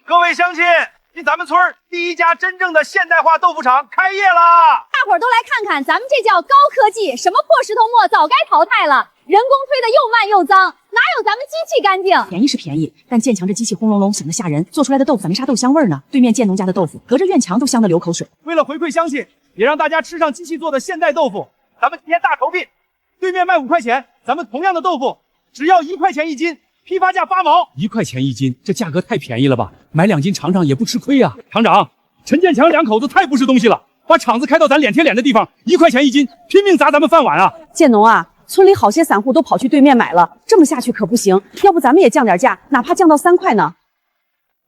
各位乡亲，咱们村第一家真正的现代化豆腐厂開業啦！大伙儿都來看看，咱們這叫高科技，什麼破石頭沫早該淘汰了。人工推的又慢又髒，哪有咱們機器乾淨？便宜是便宜，但建强这机器轟隆隆響得嚇人，做出來的豆腐咋沒啥豆香味呢？對面建農家的豆腐，隔着院牆都香得流口水。為了回饋鄉親，也讓大家吃上機器做的現代豆腐，咱們今天大酬賓，對面賣5塊錢，咱們同樣的豆腐只要1塊錢一斤，批發價8毛。1塊錢一斤，這價格太便宜了吧？買2斤嘗嘗也不吃虧呀。廠長，陳建強兩口子太不是東西了，把廠子開到咱臉貼臉的地方，1塊錢一斤，拼命砸咱們飯碗啊！建農啊，村裡好些散戶都跑去對面買了，這麼下去可不行，要不咱們也降點價，哪怕降到3塊呢？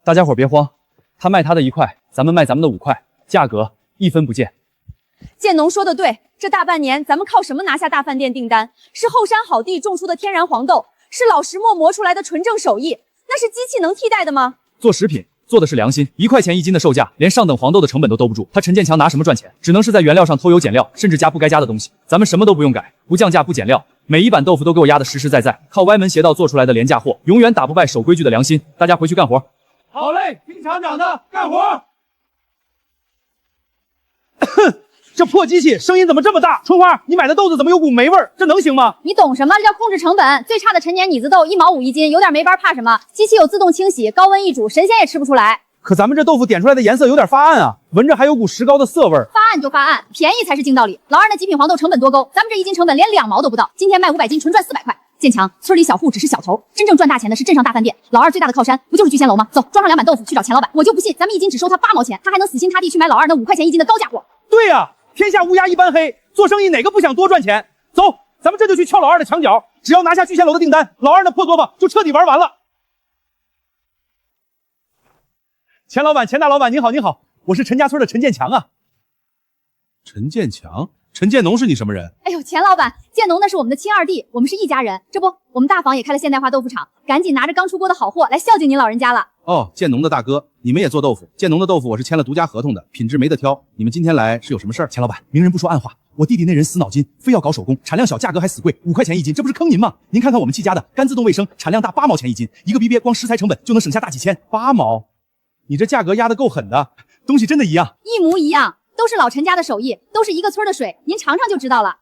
大家伙別慌，他賣他的1塊，咱們賣咱們的5塊，價格1分不見。建農說的對，這大半年咱們靠什麼拿下大飯店訂單？是後山好地種出的天然黃豆，是老石磨磨出來的純正手藝，那是机器能替代的嗎？做食品做的是良心，1塊錢一斤的售價，連上等黃豆的成本都兜不住。他陳建強拿什麼賺錢？只能是在原料上偷油減料，甚至加不該加的東西。咱們什麼都不用改，不降價不減料，每一板豆腐都給我壓得實實在在，靠歪門邪道做出來的廉價貨，永遠打不敗守規矩的良心。大家回去幹活。好嘞，聽廠長的，幹活。這破機器聲音怎麼這麼大？春花，你買的豆子怎麼有股霉味兒？這能行嗎？你懂什麼？這叫控制成本。最差的陳年妮子豆1毛5一斤，有點霉斑怕什麼？機器有自動清洗，高溫一煮，神仙也吃不出來。可咱們這豆腐點出來的顏色有點發暗啊，聞着還有股石膏的澀味兒。發暗就發暗，便宜才是硬道理。老二那極品黃豆成本多高，咱們這一斤成本連2毛都不到，今天賣500斤，純賺400塊。建強，村裡小戶只是小頭，真正賺大錢的是鎮上大飯店。老二最大的靠山不就是聚仙樓嗎？走，裝上2板豆腐去找錢老板。我就不信咱們一斤只收他8毛錢，他還能死心塌地去買老二那5塊錢一斤的高價貨。對呀，天下烏鴉一般黑，做生意哪個不想多賺錢？走，咱們這就去撬老二的牆角，只要拿下聚仙樓的訂單，老二那破作坊就徹底玩完了。錢老板，錢大老板，您好，您好，我是陳家村的陳建強啊。陳建強，陳建農是你什麼人？哎呦，錢老板，建農那是我們的親二弟，我們是一家人。這不，我們大房也開了現代化豆腐廠，趕緊拿着剛出鍋的好貨來孝敬您老人家了。哦，建農的大哥，你們也做豆腐？建農的豆腐我是簽了獨家合同的，品質沒得挑。你們今天來是有什麼事兒？錢老板，明人不說暗話，我弟弟那人死腦筋，非要搞手工，產量小，價格還死貴，5塊錢一斤，這不是坑您嗎？您看看我們戚家的乾自動衛生，產量大，8毛錢一斤，一個逼鱉光食材成本就能省下大幾千。8毛，你這價格壓得夠狠的，東西真的一樣，一模一樣，都是老陳家的手藝，都是一個村的水，您嘗嘗就知道了。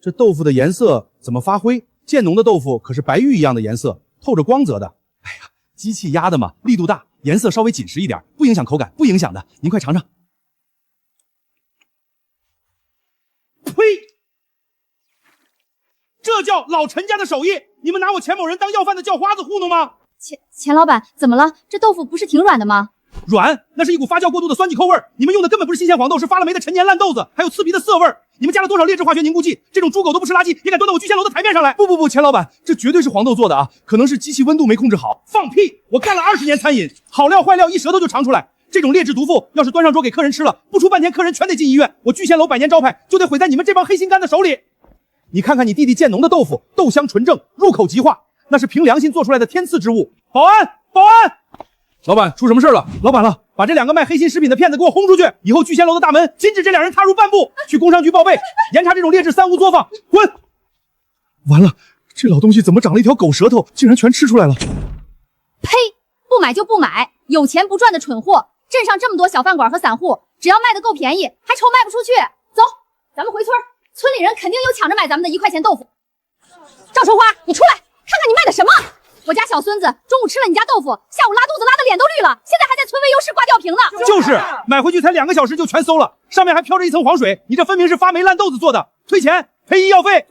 這豆腐的顏色怎麼發灰？建農的豆腐可是白玉一樣的顏色，透着光澤的。哎呀，機器壓的嘛，力度大，顏色稍微緊實一點，不影響口感，不影響的。您快嘗嘗。呸！這叫老陳家的手藝，你們拿我錢某人當要飯的叫花子糊弄嗎？錢老板，怎麼了？這豆腐不是挺軟的嗎？軟，那是一股發酵過度的酸氣摳味兒。你們用的根本不是新鮮黃豆，是發了霉的陳年爛豆子，還有刺鼻的澀味兒。你們加了多少劣質化學凝固劑？這種豬狗都不吃垃圾，也敢端到我聚仙樓的台面上來？不，錢老板，這絕對是黃豆做的啊，可能是機器溫度沒控制好。放屁！我幹了20年餐飲，好料壞料一舌頭就嘗出來。這種劣質毒婦要是端上桌給客人吃了，不出半天客人全得進醫院，我聚仙樓100年招牌就得毀在你們這幫黑心肝的手裡。你看看你弟弟建農的豆腐，豆香純正，入口即化，那是憑良心做出來的天賜之物。保安！老板，出什麼事了？老板了，把這2個賣黑心食品的騙子給我轟出去，以後聚仙樓的大門禁止這2人踏入半步。去工商局報備，嚴查這種劣質3無作坊，滾！完了，這老東西怎麼長了一條狗舌頭，竟然全吃出來了。呸！不買就不買，有錢不賺的蠢貨！鎮上這麼多小飯館和散戶，只要賣得夠便宜，還愁賣不出去。走，咱們回村，村裡人肯定有搶着買咱們的1塊錢豆腐。趙春花，你出来，看看你賣的什么？我家小孫子中午吃了你家豆腐，下午拉肚子拉的脸都綠了，现在還在村卫优室掛吊瓶呢。就是買回去才2個小時就全餿了，上面還飄着一層黃水，你這分明是發霉爛豆子做的，退錢，賠醫藥費。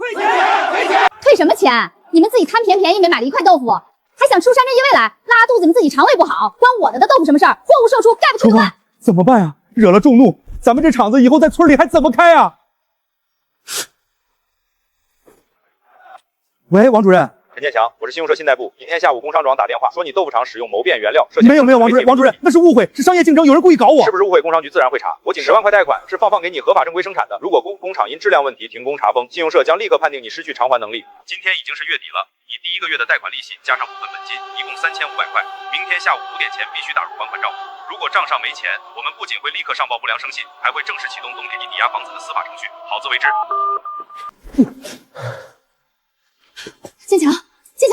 退什麼錢？你們自己貪便宜沒買了1塊豆腐，還想出山珍野味來，拉肚子你自己腸胃不好，關我的豆腐什麼事兒？貨物售出，概不出关。怎麼辦啊？惹了众怒，咱們這廠子以後在村裡還怎麼開啊？喂，王主任。陈建强，我是信用社信贷部。今天下午工商庄打电话说你豆腐厂使用谋变原料，没有，王主任，那是误会，是商业竞争，有人故意搞我。是不是误会？工商局自然会查。我仅10万块贷款是放给你合法正规生产的，如果工厂因质量问题停工查封，信用社将立刻判定你失去偿还能力。今天已经是月底了，你第1个月的贷款利息加上部分本金，一共3500块，明天下午5点前必须打入还款账户。如果账上没钱，我们不仅会立刻上报不良生信，还会正式启动总给你抵押房子的司法程序。好自为之。建强，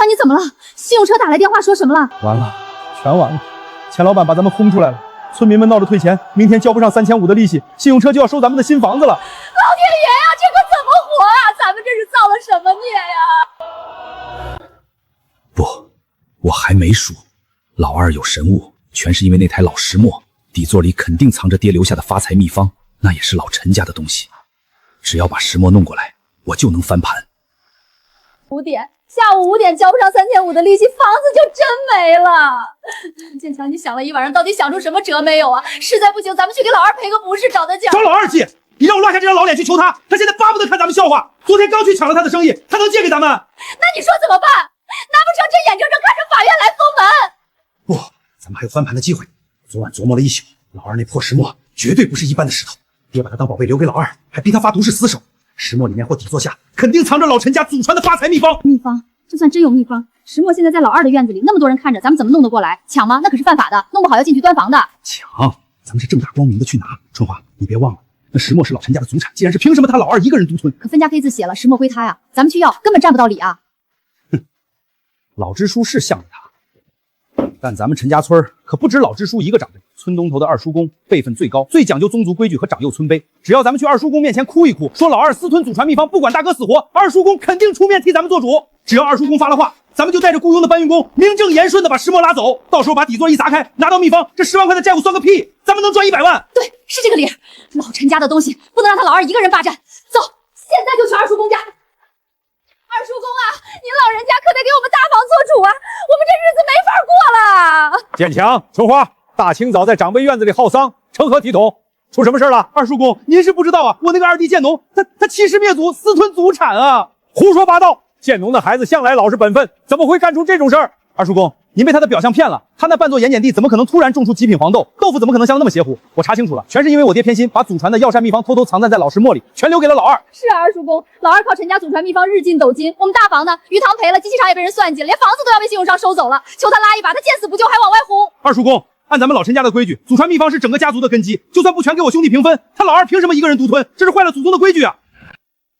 你怎么了？信用车打来电话说什么了？完了，全完了！钱老板把咱们轰出来了，村民们闹着退钱，明天交不上3500的利息，信用车就要收咱们的新房子了。老天爷呀，这可怎么活啊？咱们这是造了什么孽呀？不，我还没输。老二有神物，全是因为那台老石磨，底座里肯定藏着爹留下的发财秘方，那也是老陈家的东西。只要把石磨弄过来，我就能翻盘。下午5点交不上3500的利息，房子就真没了。建强，你想了一晚上，到底想出什么辙没有啊？实在不行，咱们去给老二赔个不是，找他讲。找老二借？你让我落下这张老脸去求他，他现在巴不得看咱们笑话。昨天刚去抢了他的生意，他能借给咱们？那你说怎么办？难不成这眼睁睁看着法院来封门？不，咱们还有翻盘的机会。昨晚琢磨了一宿，老二那破石磨绝对不是一般的石头，爹把它当宝贝留给老二，还逼他发毒誓死守。石磨里面或底座下肯定藏着老陈家祖传的发财秘方。秘方？就算真有秘方，石磨现在在老二的院子里，那么多人看着，咱们怎么弄得过来？抢吗？那可是犯法的，弄不好要进去端房的。抢？咱们是正大光明的去拿。春花，你别忘了，那石磨是老陈家的祖产，既然是，凭什么他老二一个人独吞？可分家 K 字写了，石磨归他呀，咱们去要，根本占不到理啊。哼，老支书是向着他，但咱们陈家村可不止老支书一个长辈。村东头的二叔公辈分最高，最讲究宗族规矩和长幼尊卑。只要咱们去二叔公面前哭一哭，说老二私吞祖传秘方，不管大哥死活，二叔公肯定出面替咱们做主。只要二叔公发了话，咱们就带着雇佣的搬运工，名正言顺的把石磨拉走。到时候把底座一砸开，拿到秘方，这10万块的债务算個屁，咱們能賺100萬。对，是這個理。老陳家的東西不能讓他老二一個人霸佔。走，現在就去二叔公家。二叔公啊，您老人家可得給我們大房做主啊，我們這日子沒法過了。建強、春花。大清早在長輩院子裡耗喪，成何體統？出什麼事了？二叔公，您是不知道啊，我那個二弟建農，他欺師滅祖，私吞祖產啊！胡說八道！建農的孩子向來老實本分，怎麼會幹出這種事兒？二叔公，您被他的表象騙了，他那半座鹽鹼地怎麼可能突然種出極品黃豆？豆腐怎麼可能香得那麼邪乎？我查清楚了，全是因為我爹偏心，把祖傳的藥膳秘方偷偷藏在老石磨裡，全留給了老二。是啊，二叔公，老二靠陳家祖傳秘方日進斗金，我們大房呢，魚塘賠了，機器廠也被人算計了，連房子都要被信用商收走了，求他拉一把，他見死不救還往外轟。二叔公。按咱們老陳家的規矩，祖傳秘方是整個家族的根基，就算不全給我兄弟平分，他老二憑什麼一個人獨吞？這是壞了祖宗的規矩啊！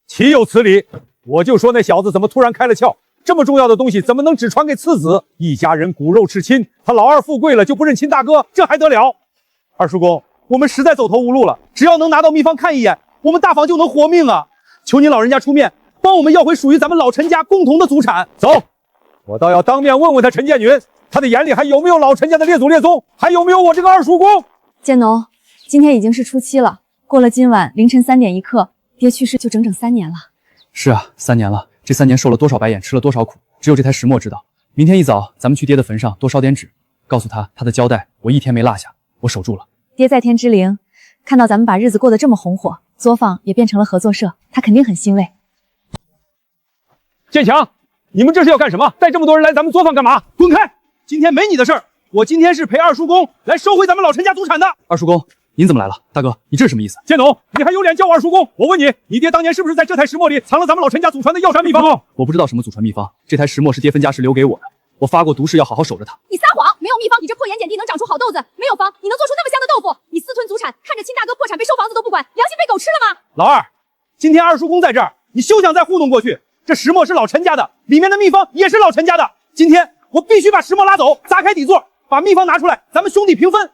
豈有此理！我就說那小子怎麼突然開了竅，這麼重要的東西怎麼能只傳給次子？一家人骨肉至親，他老二富貴了就不認親大哥，這還得了？二叔公，我們實在走投無路了，只要能拿到秘方看一眼，我們大房就能活命啊！求您老人家出面，幫我們要回屬於咱們老陳家共同的祖產。走，我倒要當面問問他陳建雲。他的眼裡還有沒有老陳家的列祖列宗？還有沒有我這個二叔公？建農，今天已經是初7了，過了今晚凌晨3點1刻，爹去世就整整3年了。是啊，3年了，這3年受了多少白眼，吃了多少苦，只有這台石磨知道。明天一早，咱們去爹的墳上多燒點紙，告訴他他的交代我一天沒落下，我守住了。爹在天之靈，看到咱們把日子過得這麼紅火，作坊也變成了合作社，他肯定很欣慰。建強，你們這是要幹什麼？帶這麼多人來咱們作坊幹嘛？滾開！今天沒你的事兒，我今天是陪二叔公來收回咱們老陳家祖產的。二叔公，您怎麼來了？大哥，你這是什麼意思？建農，你還有臉叫我二叔公？我問你，你爹當年是不是在這台石磨裡藏了咱們老陳家祖傳的藥膳秘方？我不知道什麼祖傳秘方，這台石磨是爹分家時留給我的，我發過毒誓要好好守着它。你撒謊，沒有秘方，你這破鹽鹼地能長出好豆子？沒有方，你能做出那麼香的豆腐？你私吞祖產，看着親大哥破產被收房子都不管，良心被狗吃了嗎？老二，今天二叔公在這兒，你休想再糊弄過去。這石磨是老陳家的，裡面的秘方也是老陳家的。今天我必須把石磨拉走，砸開底座，把秘方拿出來，咱們兄弟平分。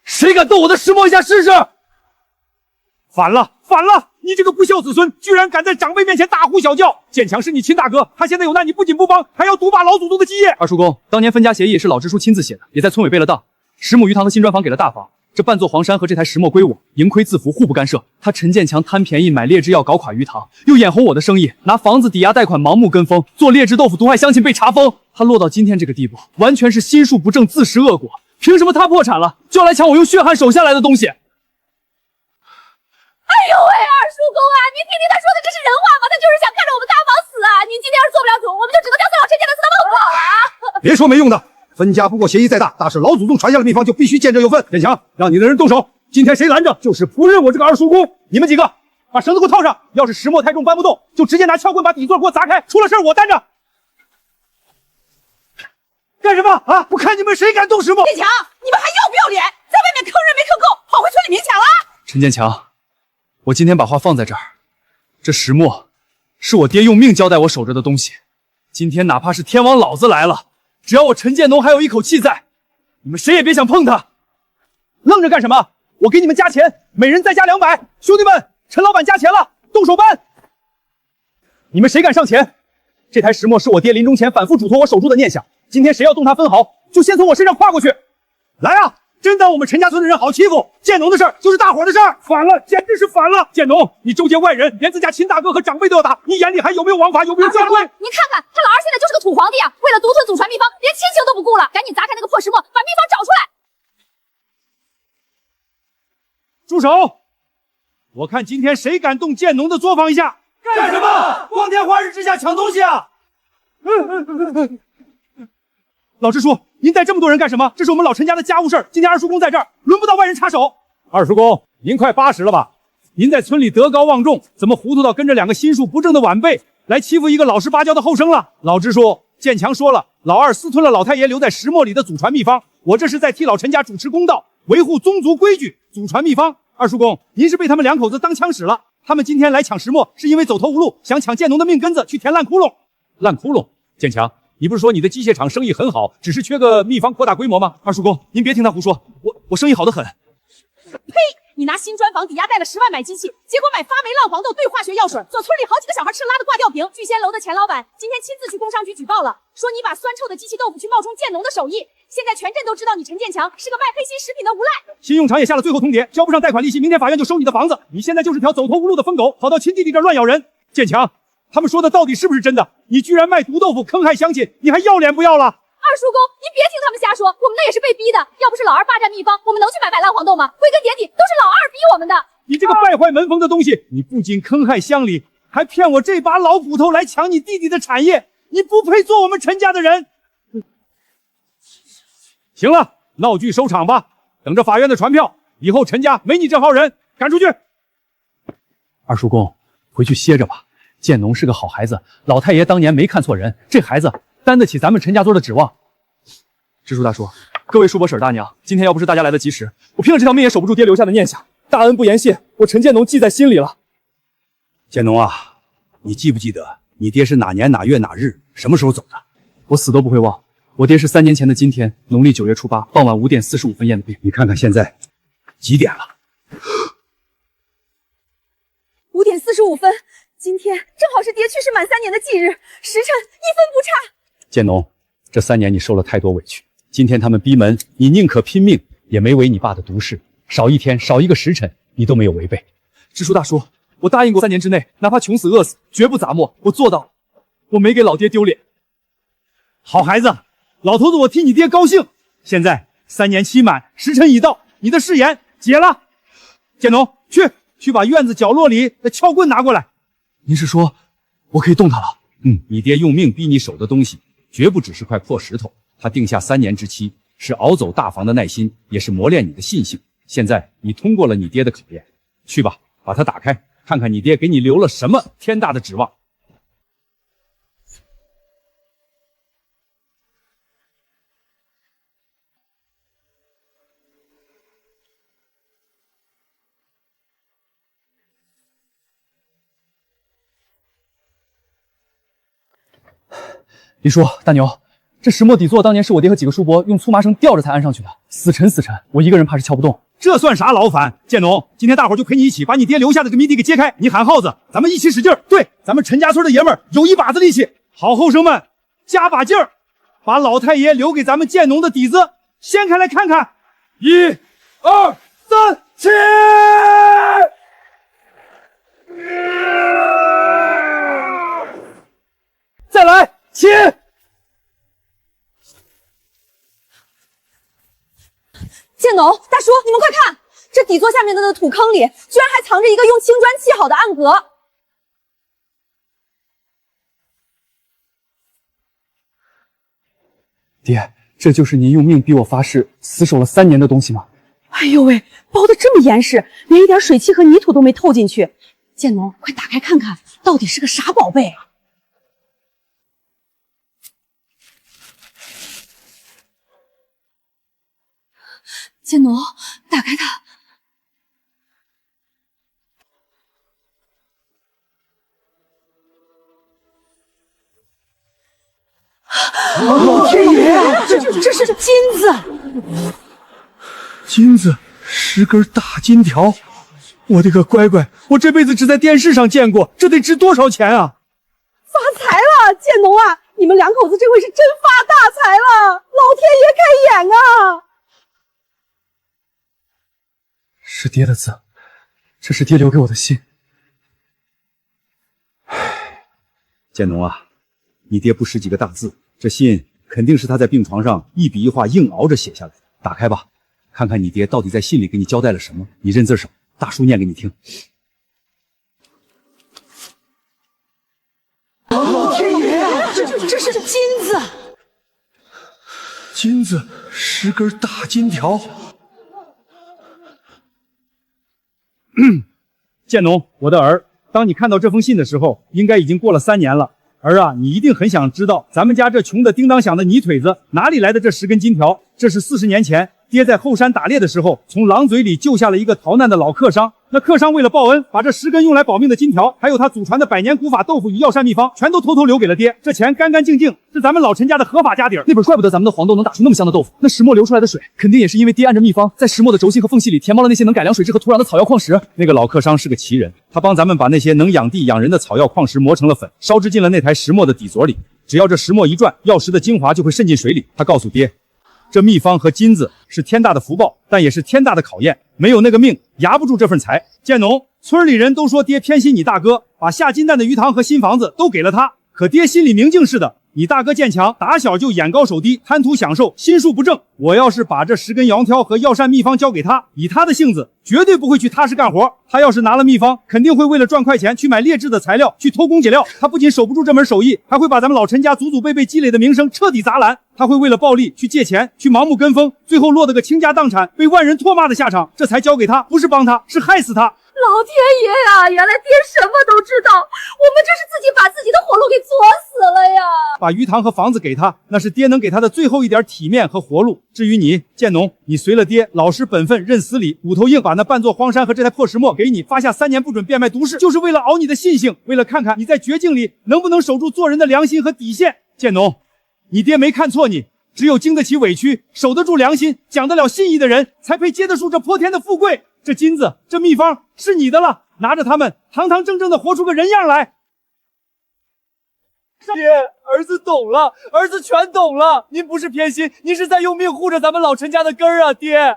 誰敢動我的石磨一下試試？反了，反了！你這個不孝子孫，居然敢在長輩面前大呼小叫！建強是你親大哥，他現在有難，你不僅不幫，還要獨霸老祖宗的基業。二叔公，當年分家協議是老支書親自寫的，也在村委背了檔。10畝魚塘的新磚房給了大房，這半座黃山和這台石磨歸我，盈虧自負，互不干涉。他陳建強貪便宜買劣質藥搞垮魚塘，又眼紅我的生意，拿房子抵押貸款盲目跟風，做劣質豆腐毒害鄉親被查封。他落到今天這個地步，完全是心術不正，自食惡果。憑什麼他破產了，就要來搶我用血汗守下來的東西？哎呦喂，二叔公啊，您聽聽他說的這是人話嗎？他就是想看着我們大房死啊！您今天要是做不了主，我們別說沒用的，分家不過协議再大，大是老祖宗傳下的秘方就必須見者有份。建强，让你的人动手，今天谁拦着，就是不認我這個二叔公。你们幾個把繩子給我套上，要是石磨太重搬不動，就直接拿撬棍把底座給我砸開，出了事我擔着。幹什麼啊？我看你們誰敢動石磨！建強，你们還要不要臉？在外面坑人没坑夠，跑回村裡明搶了。陈建強，我今天把話放在這兒，這石磨是我爹用命交代我守着的東西。今天哪怕是天王老子來了，只要我陳建農還有一口氣在，你們誰也別想碰他。愣着幹什麼？我給你們加錢，每人再加200。兄弟們，陳老闆加錢了，動手搬！你們誰敢上前？這台石磨是我爹臨終前反覆囑托我守住的念想，今天誰要動它分毫，就先從我身上跨過去。來啊！真當我們陳家村的人好欺負？建農的事兒就是大夥的事兒，反了，簡直是反了！建農，你周結外人，連自家親大哥和長輩都要打，你眼裡還有沒有王法，有沒有教規？您看看，他老二現在就是個土皇帝啊！為了獨吞祖傳秘方，連親情都不顧了，趕緊砸開那個破石磨，把秘方找出來！住手！我看今天誰敢動建農的作坊一下！幹什麼？光天化日之下搶東西啊！老支書，您帶這麼多人幹什麼？這是我們老陳家的家務事兒，今天二叔公在這兒，輪不到外人插手。二叔公，您快80了吧？您在村裡德高望重，怎麼糊塗到跟着2個心術不正的晚輩來欺負一個老實巴交的後生了？老支書，建強說了，老二私吞了老太爺留在石磨裡的祖傳秘方，我這是在替老陳家主持公道，維護宗族規矩。祖傳秘方，二叔公，您是被他們2口子當槍使了。他們今天來搶石磨，是因為走投無路，想搶建農的命根子去填爛窟窿。爛窟窿？建強，你不是說你的機械廠生意很好，只是缺個秘方擴大規模嗎？二叔公，您別聽他胡說，我生意好得很。呸！你拿新磚房抵押貸了10萬買機器，結果買發霉浪黄豆兌化學藥水，做村裡好幾個小孩吃拉的掛吊瓶。聚仙樓的錢老板今天親自去工商局舉報了，說你把酸臭的機器豆腐去冒充建農的手藝，現在全鎮都知道你陳建強是個賣黑心食品的無賴。信用場也下了最後通牒，交不上貸款利息，明天法院就收你的房子。你現在就是條走投無路的瘋狗，跑到親弟弟這兒亂咬人。建強，他們說的到底是不是真的？你居然賣毒豆腐坑害鄉親，你還要臉不要了？二叔公，您別聽他們瞎說，我們那也是被逼的。要不是老二霸占秘方，我們能去買白爛黃豆嗎？歸根結底都是老二逼我們的。你這個敗壞門風的東西，你不僅坑害鄉里，還騙我這把老骨頭來搶你弟弟的產業，你不配做我們陳家的人。行了，鬧劇收場吧，等着法院的傳票，以後陳家沒你這號人，趕出去。二叔公，回去歇着吧。建農是個好孩子，老太爺當年沒看錯人，這孩子擔得起咱們陳家村的指望。支書大叔，各位叔伯嬸大娘，今天要不是大家來得及時，我拼了這條命也守不住爹留下的念想。大恩不言謝，我陳建農記在心裡了。建農啊，你記不記得你爹是哪年哪月哪日什麼時候走的？我死都不會忘。我爹是3年前的今天，農曆9月初8傍晚5點45分驗的病。你看看現在幾點了？5點45分，今天正好是爹去世滿3年的忌日，時辰1分不差。建農，這3年你受了太多委屈，今天他們逼門，你寧可拼命也沒違你爸的毒誓，少一天少一個時辰你都沒有違背。支書大叔，我答應過3年之內，哪怕窮死餓死，絕不砸磨，我做到了，我沒給老爹丟臉。好孩子，老頭子我替你爹高興。現在3年期滿，時辰已到，你的誓言解了。建農，去把院子角落裡的撬棍拿過來。您是說我可以動它了？你爹用命逼你守的東西，絕不只是塊破石頭。他定下3年之期，是熬走大房的耐心，也是磨練你的信性。現在你通過了你爹的考驗，去吧，把它打開，看看你爹給你留了什麼天大的指望。李叔，大牛，這石磨底座當年是我爹和幾個叔伯用粗麻繩吊着才安上去的，死沉，我一個人怕是撬不動。這算啥勞煩？建農，今天大夥就陪你一起把你爹留下的這個謎底給揭開。你喊號子，咱們一起使勁兒。對，咱們陳家村的爺們兒有一把子力氣。好後生們，加把勁兒，把老太爺留給咱們建農的底子掀開來看看。1、2、3，起！再來，起！建農大叔，你們快看，這底座下面的那土坑裡，居然還藏着一個用青磚砌好的暗格。爹，这就是您用命逼我发誓死守了3年的东西吗？哎呦喂，包的这么严实，连一点水汽和泥土都没透进去。建农，快打开看看，到底是个啥宝贝？建农，打开它。老天爷啊！这是金子！金子，10根大金条！我的个乖乖，我这辈子只在电视上见过，这得值多少钱啊！发财了，建农啊！你们2口子这回是真发大财了！老天爷开眼啊！是爹的字，这是爹留给我的信。建农啊，你爹不识几个大字，这信肯定是他在病床上一笔一画硬熬着写下来的。打開吧，看看你爹到底在信裡給你交代了什麼。你認字手，大叔念給你聽。老天爺啊！這是金子！金子，10根大金條。建農，我的兒，當你看到這封信的時候，應該已經過了3年了。兒啊，你一定很想知道，咱們家這窮得叮當響的泥腿子哪裡來的這10根金條？這是40年前爹在後山打獵的時候，從狼嘴裡救下了一個逃難的老客商。那客商為了報恩，把這10根用來保命的金條，還有他祖傳的百年古法豆腐與藥膳秘方，全都偷偷留給了爹。這錢乾乾淨淨，是咱們老陳家的合法家底兒。那本怪不得咱們的黃豆能打出那麼香的豆腐，那石磨流出來的水，肯定也是因為爹按着秘方，在石磨的軸心和縫隙裡填滿了那些能改良水質和土壤的草藥礦石。那個老客商是個奇人，他幫咱們把那些能養地養人的草藥礦石磨成了粉，燒製進了那台石磨的底座裡。只要這石磨一轉，藥石的精華就會滲進水裡。他告訴爹，這秘方和金子是天大的福報，但也是天大的考驗。沒有那個命，壓不住這份財。建農，村裡人都說爹偏心你大哥，把下金蛋的魚塘和新房子都給了他。可爹心裡明鏡似的，你大哥建強，打小就眼高手低，貪圖享受，心術不正。我要是把這10根羊挑和藥膳秘方交給他，以他的性子，絕對不會去踏實幹活。他要是拿了秘方，肯定會為了賺快錢去買劣質的材料，去偷工減料。他不僅守不住這門手藝，還會把咱們老陳家祖祖輩輩積累的名聲徹底砸爛。他會為了暴利去借錢，去盲目跟風，最後落得個傾家蕩產，被萬人唾罵的下場。這才交給他，不是幫他，是害死他。老天爺呀，原來爹什麼都知道，我們這是自己把自己的活路給作死了呀！把魚塘和房子給他，那是爹能給他的最後一點體面和活路。至於你，建農，你隨了爹，老實本分，認死理，骨頭硬，把那半座荒山和這台破石磨給你，發下3年不准變賣毒誓，就是為了熬你的信性，為了看看你在絕境裡能不能守住做人的良心和底線。建農，你爹沒看錯你，只有經得起委屈，守得住良心，講得了信義的人，才配接得住這潑天的富貴。這金子，這秘方是你的了，拿着它們，堂堂正正的活出個人樣來。爹，兒子懂了，兒子全懂了。您不是偏心，您是在用命護着咱們老陳家的根兒啊，爹。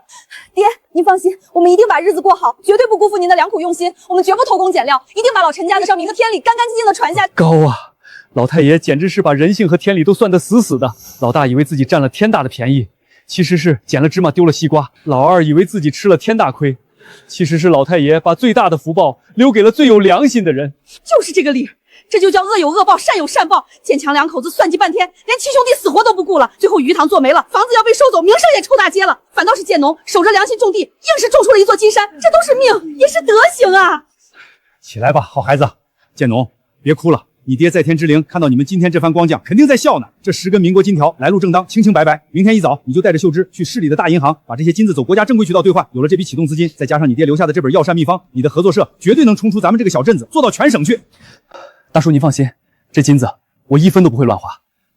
爹，您放心，我們一定把日子過好，絕對不辜負您的良苦用心。我們絕不偷工減料，一定把老陳家的上名和天理乾乾淨淨的傳下。高啊！老太爺簡直是把人性和天理都算得死死的。老大以為自己佔了天大的便宜，其實是撿了芝麻丟了西瓜。老二以為自己吃了天大虧，其實是老太爺把最大的福報留給了最有良心的人。就是這個理，這就叫惡有惡報，善有善報。建強兩口子算計半天，連親兄弟死活都不顧了，最後魚塘做沒了，房子要被收走，名聲也臭大街了。反倒是建農守着良心種地，硬是種出了一座金山，這都是命，也是德行啊。起來吧，好孩子。建農，別哭了。你爹在天之靈看到你們今天這番光景，肯定在笑呢。這10根民國金條來路正當，清清白白。明天一早你就帶着秀芝去市裡的大銀行，把這些金子走國家正規渠道兌換。有了這筆啟動資金，再加上你爹留下的這本藥膳秘方，你的合作社絕對能衝出咱們這個小鎮子，做到全省去。大叔您放心，這金子我1分都不會亂花，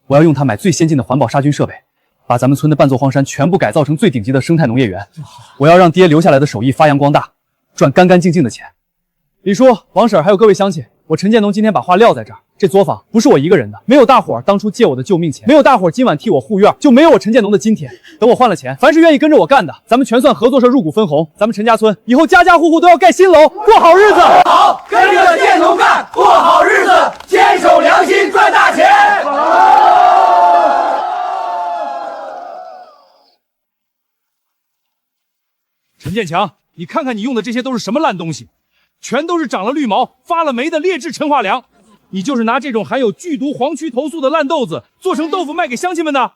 我要用它買最先進的環保殺菌設備，把咱們村的半座荒山全部改造成最頂級的生態農業園。我要讓爹留下來的手藝發揚光大，賺乾乾淨淨的錢。李叔、王嬸還有各位鄉親，我陳建農今天把話撂在這兒，這作坊不是我一個人的，沒有大夥兒當初借我的救命錢，沒有大夥兒今晚替我護院，就沒有我陳建農的今天。等我換了錢，凡是願意跟着我幹的，咱們全算合作社入股分紅。咱們陳家村以後家家戶戶都要蓋新樓，過好日子。好，跟着建農幹，過好日子，堅守良心，賺大錢。陳建強，你看看你用的這些都是什麼爛東西？全都是長了綠毛、發了霉的劣質陳化糧，你就是拿這種含有劇毒黃曲頭素的爛豆子做成豆腐賣給鄉親們的。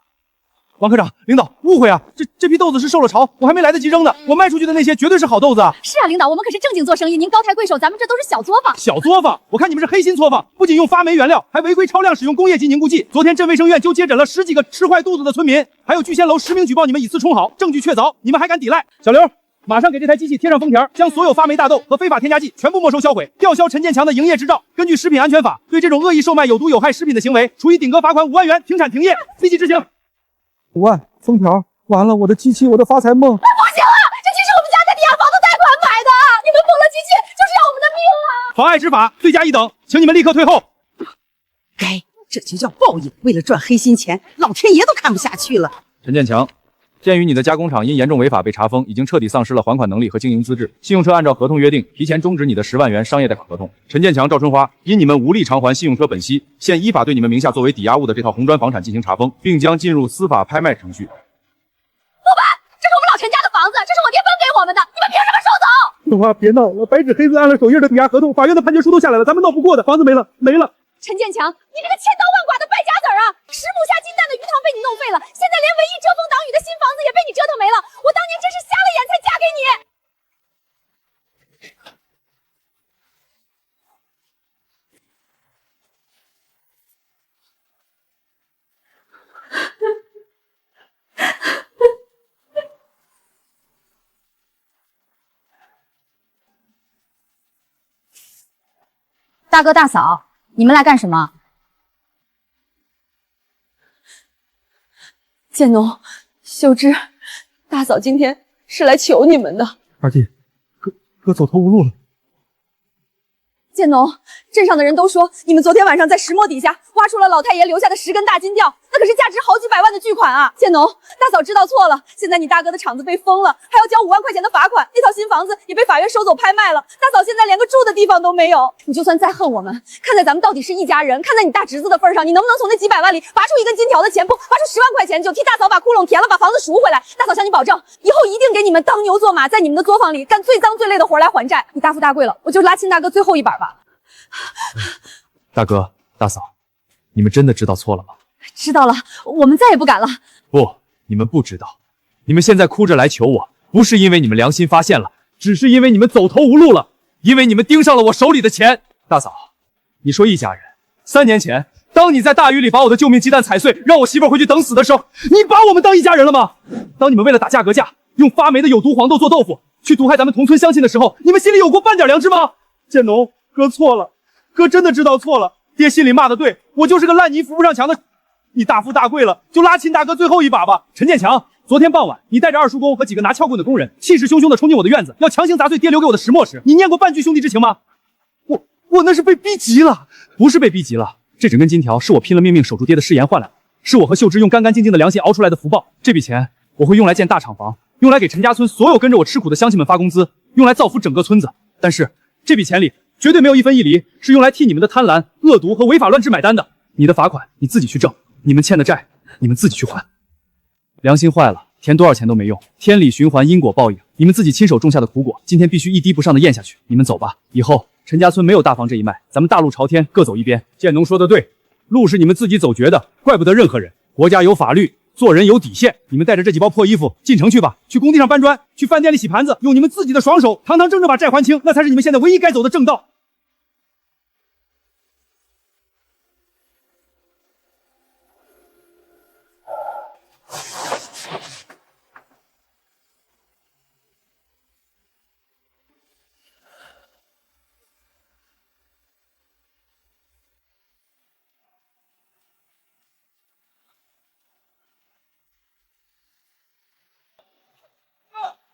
王科长，領導，誤會啊！這批豆子是受了潮，我還沒來得及扔呢。我賣出去的那些絕對是好豆子啊！是啊，領導，我們可是正經做生意，您高抬貴手，咱們這都是小作坊。小作坊？我看你們是黑心作坊，不僅用發霉原料，還違規超量使用工業級凝固劑。昨天鎮衛生院就接診了10幾個吃壞肚子的村民，還有聚仙樓實名舉報你們以次充好，證據確鑿，你們還敢抵賴？小劉，馬上給這台機器貼上封條，將所有發霉大豆和非法添加劑全部沒收銷毀，吊銷陳建強的營業執照。根据食品安全法，對這種惡意售賣有毒有害食品的行為，處以頂格罰款5萬元，停產停業，立即執行。5萬封條，完了，我的機器，我的發財夢！不行了，这期是我们家在抵押房子贷款买的，你们封了机器就是要我們的命啊！妨礙執法，罪加一等，請你們立刻退後。該，這就叫報應。為了賺黑心錢，老天爺都看不下去了。陳建強，鑑於你的加工廠因嚴重違法被查封，已經徹底喪失了還款能力和經營資質，信用車按照合同約定，提前終止你的10萬元商業貸款合同。陳建強、趙春花因你們無力償還信用車本息，現依法對你們名下作為抵押物的這套紅磚房產進行查封，並將進入司法拍賣程序。老板，這是我們老陳家的房子，這是我爹分給我們的，你們憑什麼收走？春花，別鬧了，白紙黑字按了手印的抵押合同，法院的判決書都下來了，咱們鬧不過的，房子沒了，沒了。陳建強，你這個千刀萬剮的敗家子儿啊！10亩下金蛋的魚塘被你弄废了，现在连唯一遮风擋雨的新房子也被你折騰沒了。我當年真是瞎了眼才嫁給你。大哥大嫂，你们来幹什麼？建農、秀芝，大嫂今天是來求你們的。二弟，哥走投無路了。建農，鎮上的人都說你們昨天晚上在石磨底下挖出了老太爺留下的10根大金吊，那可是價值好幾百萬的巨款啊！建農，大嫂知道錯了，現在你大哥的廠子被封了，還要交5萬塊錢的罰款，那套新房子也被法院收走拍賣了，大嫂現在連個住的地方都沒有。你就算再恨我們，看在咱們到底是一家人，看在你大侄子的份上，你能不能從那幾百萬裡拔出一根金條的錢，不拔出10萬塊錢，就替大嫂把窟窿填了，把房子贖回來。大嫂向你保證，以後一定給你們當牛做馬，在你們的作坊裡幹最髒最累的活來還債。你大富大貴了，我就拉親大哥最後一把吧。大哥大嫂，你們真的知道錯了嗎？知道了，我們再也不敢了。不，你們不知道，你們現在哭着來求我，不是因為你們良心發現了，只是因為你們走投無路了，因為你們盯上了我手裡的錢。大嫂，你說一家人，3年前當你在大雨裡把我的救命雞蛋踩碎，讓我媳婦回去等死的時候，你把我們當一家人了嗎？當你們為了打價格戰，用發霉的有毒黃豆做豆腐，去毒害咱們同村鄉親的時候，你們心裡有過半點良知嗎？建農，哥錯了，哥真的知道錯了，爹心裡罵的對，我就是個爛泥扶不上牆的。你大富大貴了，就拉親大哥最後一把吧。陳建強，昨天傍晚你帶着二叔公和幾個拿撬棍的工人，氣勢洶洶的衝進我的院子，要強行砸碎爹留給我的石磨時，你念過半句兄弟之情嗎？我那是被逼急了，不是被逼急了，這整根金條是我拼了命命守住爹的誓言換來的，是我和秀芝用乾乾淨淨的良心熬出來的福報。這筆錢我會用來建大廠房，用來給陳家村所有跟着我吃苦的鄉親們發工資，用來造福整個村子。但是這筆錢裡絕對沒有一分一厘是用來替你們的貪婪、惡毒和違法亂治買單的。你的罰款你自己去掙，你們欠的債你們自己去還。良心壞了，填多少錢都沒用，天理循環，因果報應，你們自己親手種下的苦果，今天必須一滴不上的咽下去。你們走吧，以後陳家村沒有大房這一脈，咱們大路朝天，各走一邊。建農說的對，路是你們自己走絕的，怪不得任何人。國家有法律，做人有底線。你們帶着這幾包破衣服進城去吧，去工地上搬磚，去飯店裡洗盤子，用你們自己的雙手堂堂正正把債還清，那才是你們現在唯一該走的正道。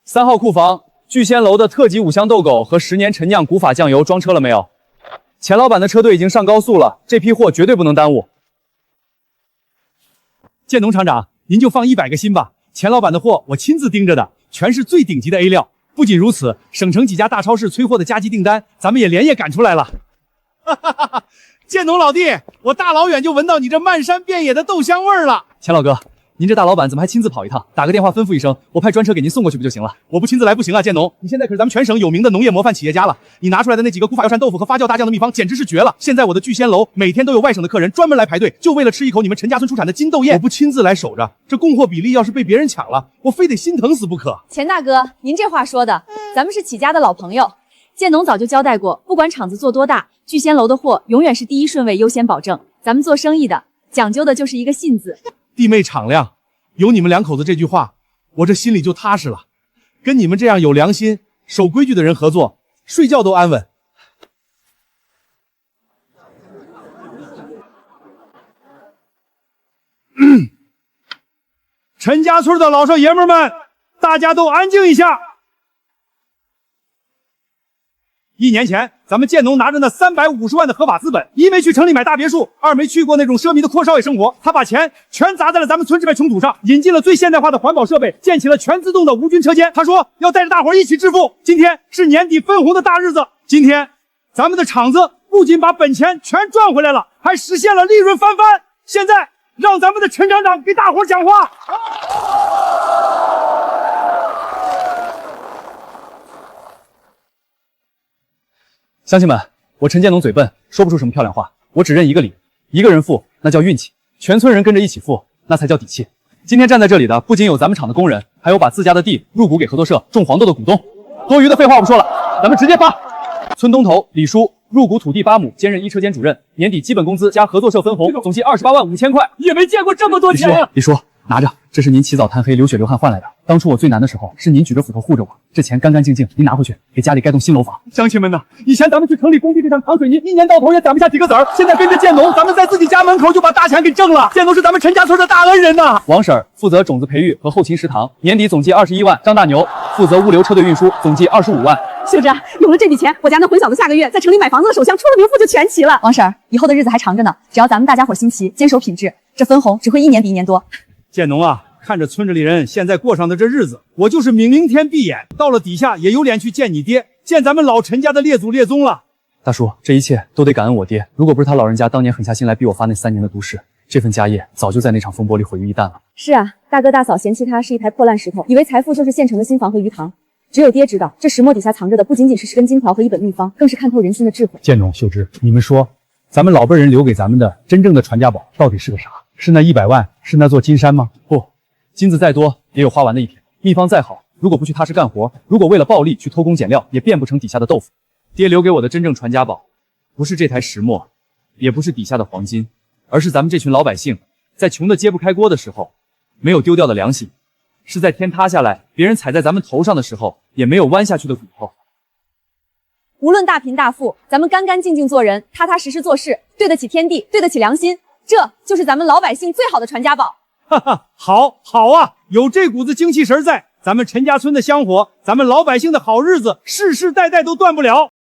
3號庫房，聚仙樓的特級5香豆狗和10年陳釀古法醬油裝車了沒有？錢老板的車隊已經上高速了，這批貨絕對不能耽誤。建農廠長，您就放100個心吧，錢老板的貨我親自盯着的，全是最頂級的 A 料。不僅如此，省城幾家大超市催貨的加急訂單，咱們也連夜趕出來了。哈哈哈哈！建農老弟，我大老遠就聞到你這漫山遍野的豆香味兒了。錢老哥，您這大老板怎麼還親自跑一趟？打個電話吩咐一聲，我派專車給您送過去不就行了？我不親自來不行啊，建農，你現在可是咱們全省有名的農業模範企業家了。你拿出來的那幾個古法藥膳豆腐和發酵大醬的秘方簡直是絕了。現在我的聚仙樓每天都有外省的客人专門來排队，就为了吃一口你們陳家村出產的金豆燕。我不親自來守着，這供貨比例要是被別人搶了，我非得心疼死不可。錢大哥，您這話說的，咱們是起家的老朋友。建農早就交代過，不管廠子做多大，聚仙樓的貨永遠是第一順位優先保證。咱們做生意的講究的就是一個信字。弟妹敞亮，有你們兩口子這句話，我這心裡就踏實了。跟你們這樣有良心、守規矩的人合作，睡覺都安穩。陈家村的老少爺們們，大家都安靜一下。1年前，咱們建農拿着那350萬的合法資本，一沒去城裡買大別墅，二沒去過那種奢靡的闊少爺生活，他把錢全砸在了咱們村這塊窮土上，引進了最現代化的環保設備，建起了全自動的無菌車間。他說要帶着大夥一起致富。今天是年底分紅的大日子，今天咱們的廠子不僅把本錢全賺回來了，還實現了利潤翻番。現在讓咱們的陳廠長給大夥講話。鄉親們，我陳建農嘴笨，說不出什麼漂亮話，我只認一個理：一個人富，那叫運氣；全村人跟着一起富，那才叫底氣。今天站在這裡的，不僅有咱們廠的工人，還有把自家的地入股給合作社種黃豆的股東。多餘的廢話我不說了，咱們直接發。村東頭李叔入股土地8畝，兼任1車間主任，年底基本工資加合作社分紅，總計28萬5千塊。也沒見過這麼多錢呀！李叔，拿着，這是您起早貪黑、流血流汗換來的。當初我最難的時候，是您舉着斧頭護着我，這錢乾乾淨淨，您拿回去給家裡蓋棟新樓房。鄉親們吶，以前咱們去城裡工地這場扛水泥，1年到頭也攢不下幾個子兒，現在跟着建農，咱們在自己家門口就把大錢給掙了。建農是咱們陳家村的大恩人吶。王婶負責種子培育和後勤食堂，年底總計21萬。張大牛負責物流車隊運輸，總計25萬。秀芝，有了這筆錢，我家那混小子下個月在城裡買房子的首相出了名副就全齊了。王婶，以後的日子還長着呢，只要咱們大家伙心齊，堅守品質，這分紅只會1年比1年多。建農啊，看着村子裡人現在過上的這日子，我就是明天閉眼，到了底下也有臉去見你爹，見咱們老陳家的列祖列宗了。大叔，這一切都得感恩我爹，如果不是他老人家當年狠下心來逼我發那3年的毒誓，這份家業早就在那場風波裡毀於一旦了。是啊，大哥大嫂嫌棄他是一排破爛石頭，以為財富就是現成的新房和魚塘。只有爹知道，這石磨底下藏着的不僅僅是10根金條和一本秘方，更是看透人心的智慧。建農、秀芝，你們說，咱們老輩人留給咱們的真正的傳家寶到底是個啥？是那100萬？是那座金山嗎？不，金子再多也有花完的一天。秘方再好，如果不去踏實幹活，如果為了暴利去偷工減料，也變不成底下的豆腐。爹留給我的真正傳家寶，不是這台石磨，也不是底下的黃金，而是咱們這群老百姓在窮得揭不開鍋的時候，沒有丟掉的良心。是在天塌下來，別人踩在咱們頭上的時候，也沒有彎下去的骨頭。無論大貧大富，咱們乾乾淨淨做人，踏踏實實做事，對得起天地，對得起良心，這就是咱們老百姓最好的傳家寶。哈哈，好，好啊，有這股子精氣神在，咱們陳家村的香火，咱們老百姓的好日子，世世代代都斷不了。